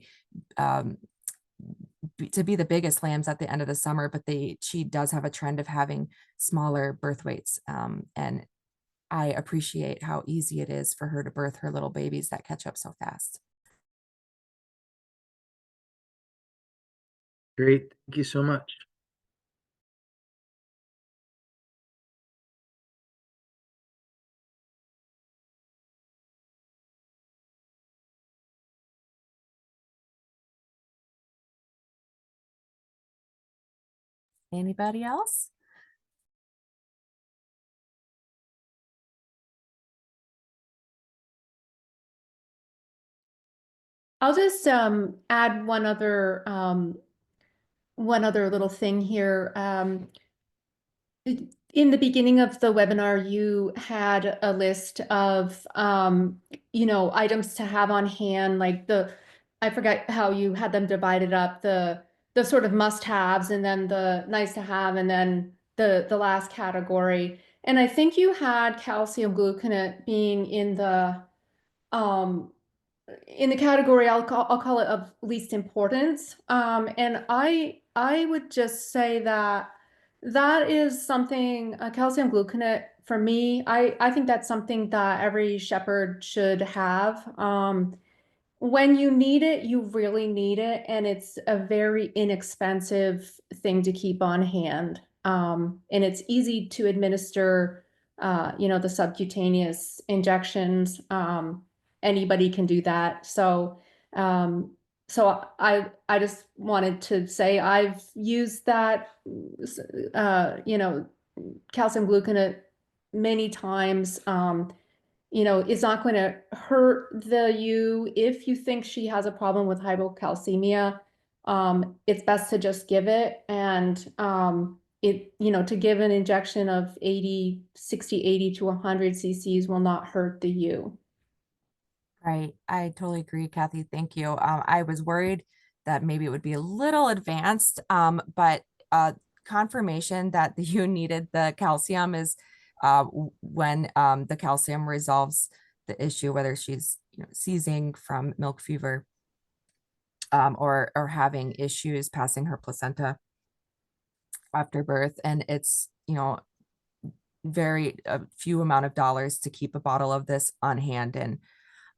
to be the biggest lambs at the end of the summer. But she does have a trend of having smaller birth weights, and I appreciate how easy it is for her to birth her little babies that catch up so fast. Great. Thank you so much. Anybody else? I'll just add one other little thing here. In the beginning of the webinar, you had a list of items to have on hand, like I forgot how you had them divided up, the sort of must-haves, and then the nice to have, and then the last category. And I think you had calcium gluconate being in the category I'll call it of least importance. And I would just say that is something, calcium gluconate for me, I think that's something that every shepherd should have. When you need it, you really need it, and it's a very inexpensive thing to keep on hand. And it's easy to administer, the subcutaneous injections. Anybody can do that. So, I just wanted to say I've used that, calcium gluconate many times. It's not going to hurt the ewe if you think she has a problem with hypocalcemia. It's best to just give it, and to give an injection of 60, 80 to 100 cc's will not hurt the ewe. Right. I totally agree, Kathy. Thank you. I was worried that maybe it would be a little advanced, but confirmation that you needed the calcium is when the calcium resolves the issue, whether she's seizing from milk fever or having issues passing her placenta after birth. And it's, very few amount of dollars to keep a bottle of this on hand. And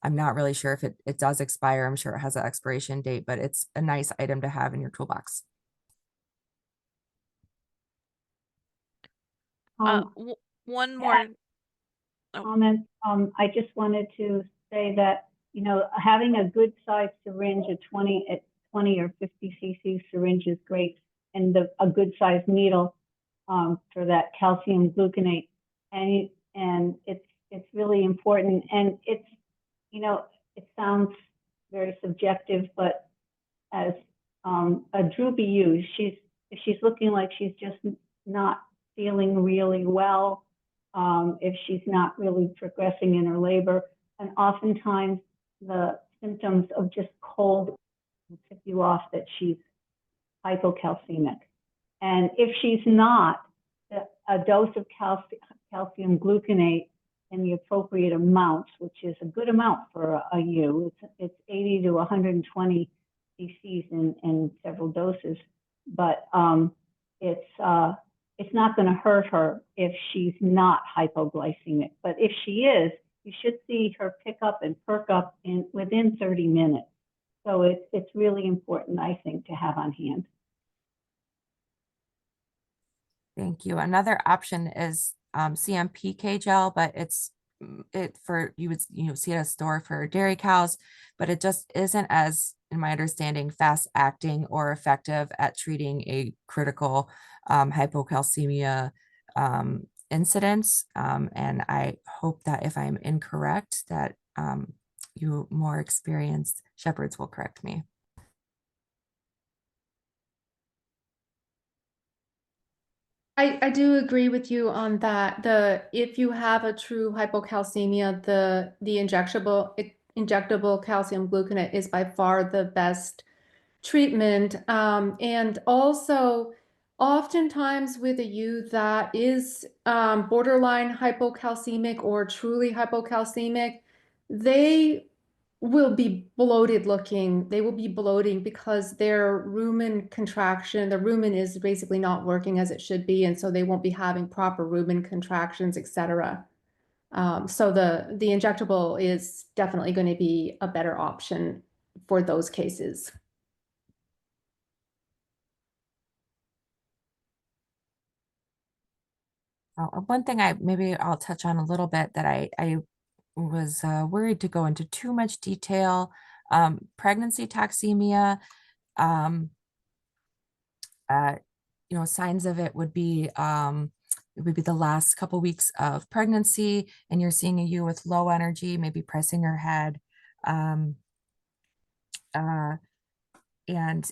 I'm not really sure if it does expire. I'm sure it has an expiration date, but it's a nice item to have in your toolbox. One more comment. I just wanted to say that, having a good size syringe, a 20 or 50 cc syringe is great, and a good size needle for that calcium gluconate, and it's really important. And it's, it sounds very subjective, but as a droopy ewe, if she's looking like she's just not feeling really well, if she's not really progressing in her labor, and oftentimes the symptoms of just cold will tip you off that she's hypocalcemic. And if she's not, a dose of calcium gluconate and the appropriate amounts, which is a good amount for a ewe. It's 80 to 120 cc's in several doses, but it's not going to hurt her if she's not hypoglycemic. But if she is, you should see her pick up and perk up within 30 minutes. So it's really important, I think, to have on hand. Thank you. Another option is CMPK gel, but you would see it at a store for dairy cows, but it just isn't as, in my understanding, fast acting or effective at treating a critical hypocalcemia incidence. And I hope that if I'm incorrect, that you more experienced shepherds will correct me. I do agree with you on that. If you have a true hypocalcemia, the injectable calcium gluconate is by far the best treatment. And also, oftentimes with a ewe that is borderline hypocalcemic or truly hypocalcemic, they will be bloated looking. They will be bloating because their rumen contraction, the rumen is basically not working as it should be, and so they won't be having proper rumen contractions, etc. So the injectable is definitely going to be a better option for those cases. One thing maybe I'll touch on a little bit that I was worried to go into too much detail. Pregnancy toxemia, signs of it would be the last couple weeks of pregnancy, and you're seeing a ewe with low energy, maybe pressing her head. And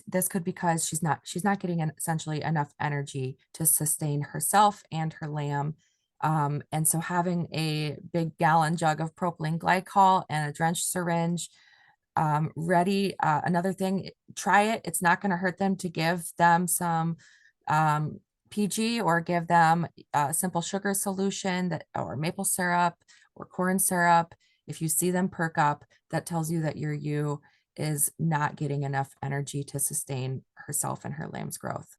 this could be because she's not getting essentially enough energy to sustain herself and her lamb. And so having a big gallon jug of propylene glycol and a drenched syringe ready. Another thing, try it. It's not going to hurt them to give them some PG or give them a simple sugar solution or maple syrup or corn syrup. If you see them perk up, that tells you that your ewe is not getting enough energy to sustain herself and her lamb's growth.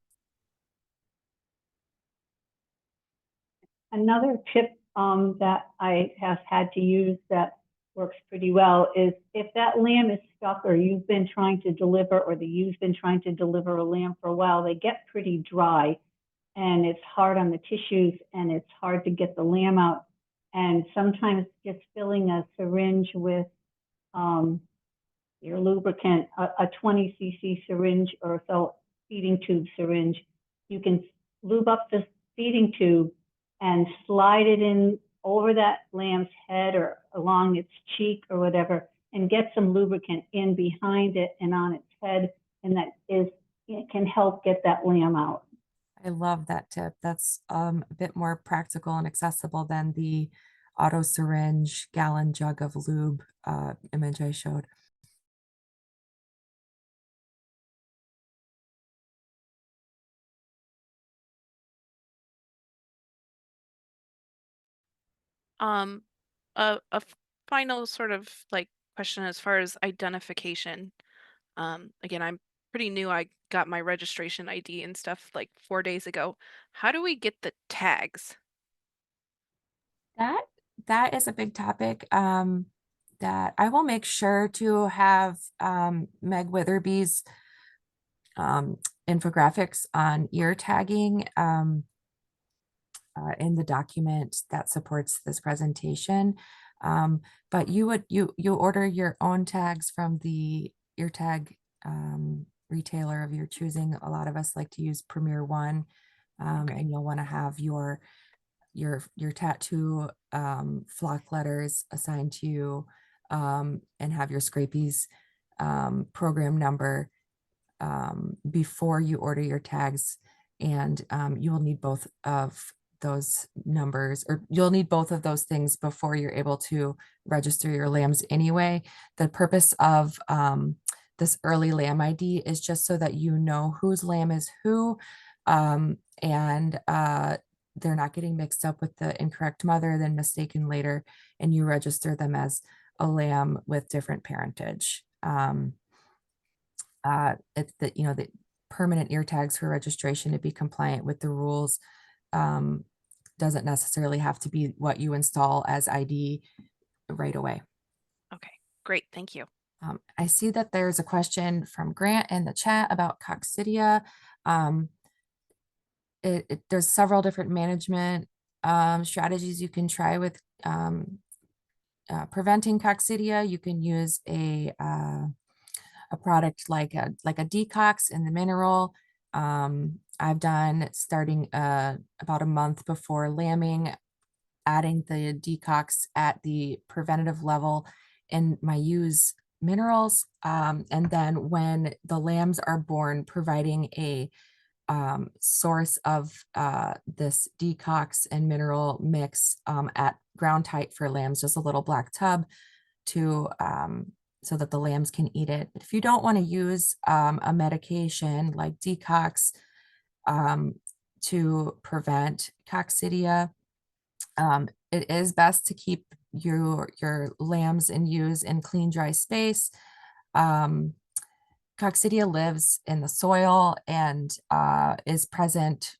Another tip that I have had to use that works pretty well is if that lamb is stuck or you've been trying to deliver or the ewe's been trying to deliver a lamb for a while, they get pretty dry and it's hard on the tissues and it's hard to get the lamb out. And sometimes just filling a syringe with your lubricant, a 20 cc syringe or so feeding tube syringe, you can lube up the feeding tube and slide it in over that lamb's head or along its cheek or whatever, and get some lubricant in behind it and on its head, and it can help get that lamb out. I love that tip. That's a bit more practical and accessible than the auto syringe gallon jug of lube image I showed. A final sort of like question as far as identification. Again, I'm pretty new. I got my registration ID and stuff like 4 days ago. How do we get the tags? That is a big topic that I will make sure to have Meg Witherby's infographics on ear tagging in the document that supports this presentation. But you order your own tags from the ear tag retailer of your choosing. A lot of us like to use Premier One, and you'll want to have your tattoo flock letters assigned to you, and have your Scrapey's program number before you order your tags. And you will need both of those numbers, or you'll need both of those things before you're able to register your lambs anyway. The purpose of this early lamb ID is just so that you know whose lamb is who, and they're not getting mixed up with the incorrect mother, then mistaken later, and you register them as a lamb with different parentage. It's the, you know, the permanent ear tags for registration to be compliant with the rules. Doesn't necessarily have to be what you install as ID right away. Okay, great. Thank you. I see that there's a question from Grant in the chat about coccidia. There's several different management strategies you can try with preventing coccidia. You can use a product like a decox in the mineral. I've done starting about a month before lambing, adding the decox at the preventative level in my use minerals. And then when the lambs are born, providing a source of this decox and mineral mix at ground tight for lambs, just a little black tub to so that the lambs can eat it. But if you don't want to use a medication like decox to prevent coccidia, it is best to keep your lambs and ewes in clean, dry space. Coccidia lives in the soil and is present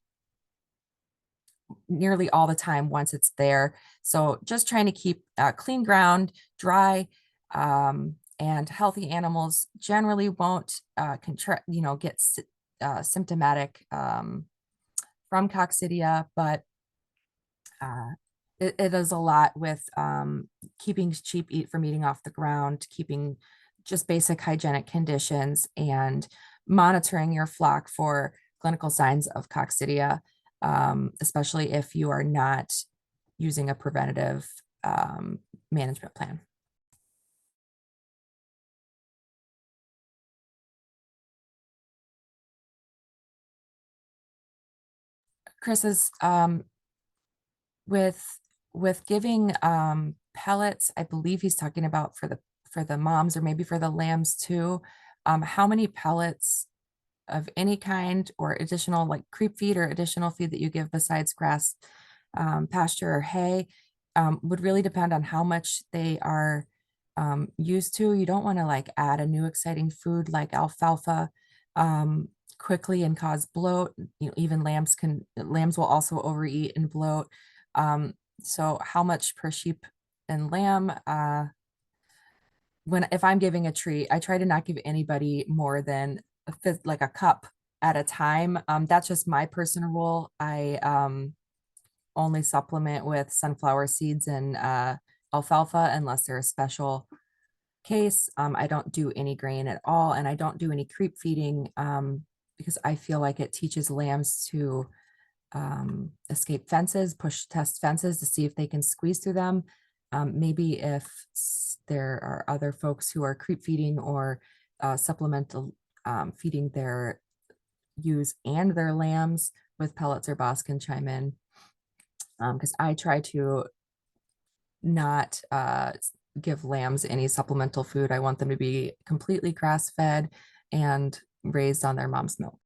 nearly all the time once it's there. So just trying to keep clean ground, dry, and healthy animals generally won't get symptomatic from coccidia, but it is a lot with keeping sheep from eating off the ground, keeping just basic hygienic conditions, and monitoring your flock for clinical signs of coccidia, especially if you are not using a preventative management plan. Chris is with giving pellets, I believe he's talking about for the moms or maybe for the lambs too. How many pellets of any kind or additional like creep feed or additional feed that you give besides grass, pasture or hay would really depend on how much they are used to. You don't want to like add a new exciting food like alfalfa quickly and cause bloat. You know, even lambs will also overeat and bloat. So how much per sheep and lamb? If I'm giving a treat, I try to not give anybody more than like a cup at a time. That's just my personal rule. I only supplement with sunflower seeds and alfalfa unless they're a special case. I don't do any grain at all, and I don't do any creep feeding because I feel like it teaches lambs to escape fences, push test fences to see if they can squeeze through them. Maybe if there are other folks who are creep feeding or supplemental feeding their ewes and their lambs with pellets or Boss can chime in. Because I try to not give lambs any supplemental food. I want them to be completely grass fed and raised on their mom's milk.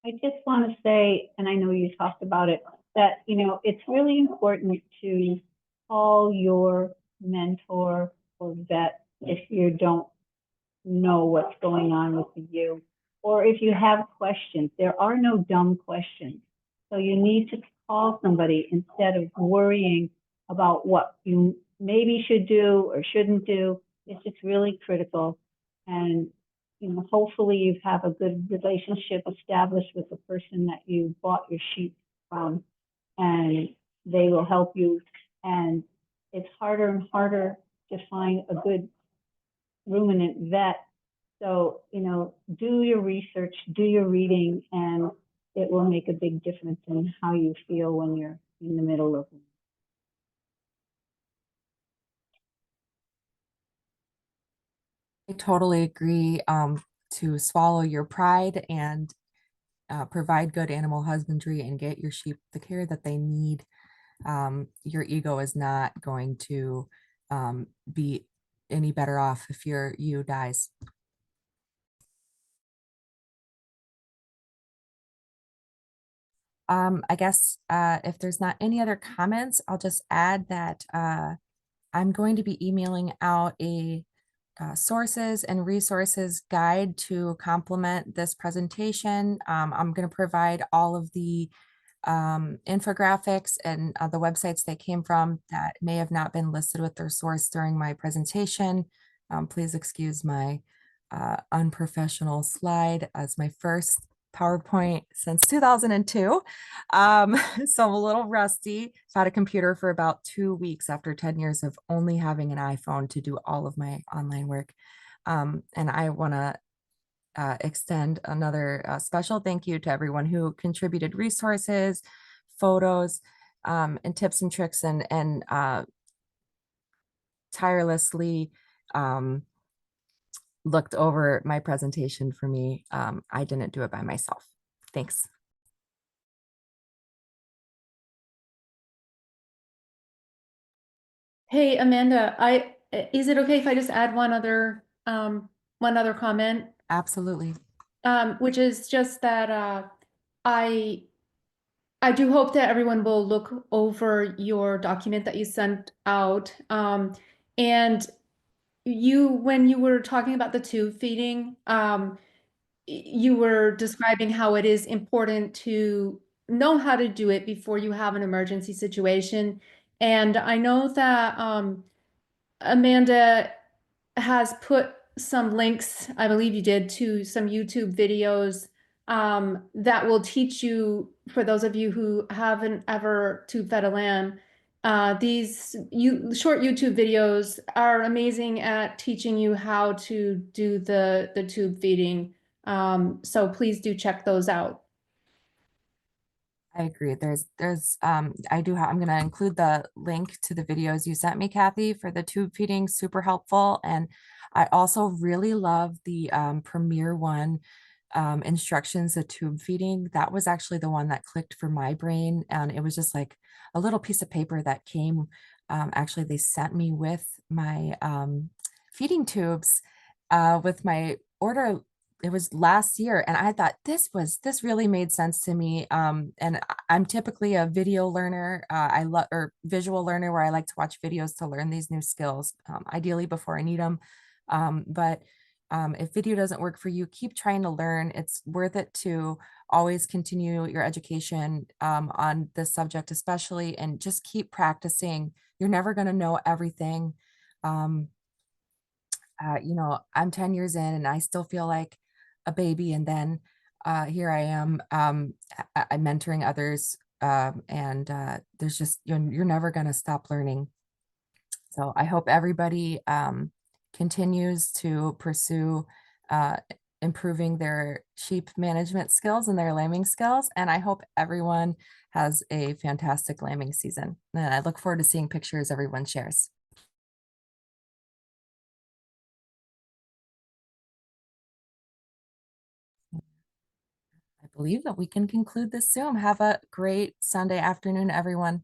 I just want to say, and I know you talked about it, that, you know, it's really important to call your mentor or vet if you don't know what's going on with you, or if you have questions. There are no dumb questions. So you need to call somebody instead of worrying about what you maybe should do or shouldn't do. It's just really critical. And you know, hopefully you have a good relationship established with the person that you bought your sheep from, and they will help you. And it's harder and harder to find a good ruminant vet. So, you know, do your research, do your reading, and it will make a big difference in how you feel when you're in the middle of it. I totally agree. To swallow your pride and provide good animal husbandry and get your sheep the care that they need. your ego is not going to be any better off if your ewe dies. I guess if there's not any other comments, I'll just add that I'm going to be emailing out a sources and resources guide to complement this presentation. I'm going to provide all of the infographics and the websites they came from that may have not been listed with their source during my presentation. Please excuse my unprofessional slide as my first PowerPoint since 2002. So I'm a little rusty. I've had a computer for about 2 weeks after 10 years of only having an iPhone to do all of my online work. And I want to extend another special thank you to everyone who contributed resources, photos, and tips and tricks, and tirelessly looked over my presentation for me. I didn't do it by myself. Thanks. Hey, Amanda, is it okay if I just add one other comment? Absolutely. Which is just that I do hope that everyone will look over your document that you sent out. And when you were talking about the tube feeding, you were describing how it is important to know how to do it before you have an emergency situation. And I know that Amanda has put some links, I believe you did, to some YouTube videos that will teach you, for those of you who haven't ever tube fed a lamb, these short YouTube videos are amazing at teaching you how to do the tube feeding. So please do check those out. I agree. I'm going to include the link to the videos you sent me, Kathy, for the tube feeding, super helpful. And I also really love the Premier One instructions, the tube feeding. That was actually the one that clicked for my brain. And it was just like a little piece of paper that came. Actually, they sent me with my feeding tubes with my order. It was last year, and I thought this really made sense to me. And I'm typically a video learner. I love or visual learner where I like to watch videos to learn these new skills, ideally before I need them. But if video doesn't work for you, keep trying to learn. It's worth it to always continue your education on this subject, especially, and just keep practicing. You're never going to know everything. I'm 10 years in and I still feel like a baby. And then here I am I'm mentoring others. And there's just, you're never going to stop learning. So I hope everybody continues to pursue improving their sheep management skills and their lambing skills. And I hope everyone has a fantastic lambing season. And I look forward to seeing pictures everyone shares. I believe that we can conclude this Zoom. Have a great Sunday afternoon, everyone.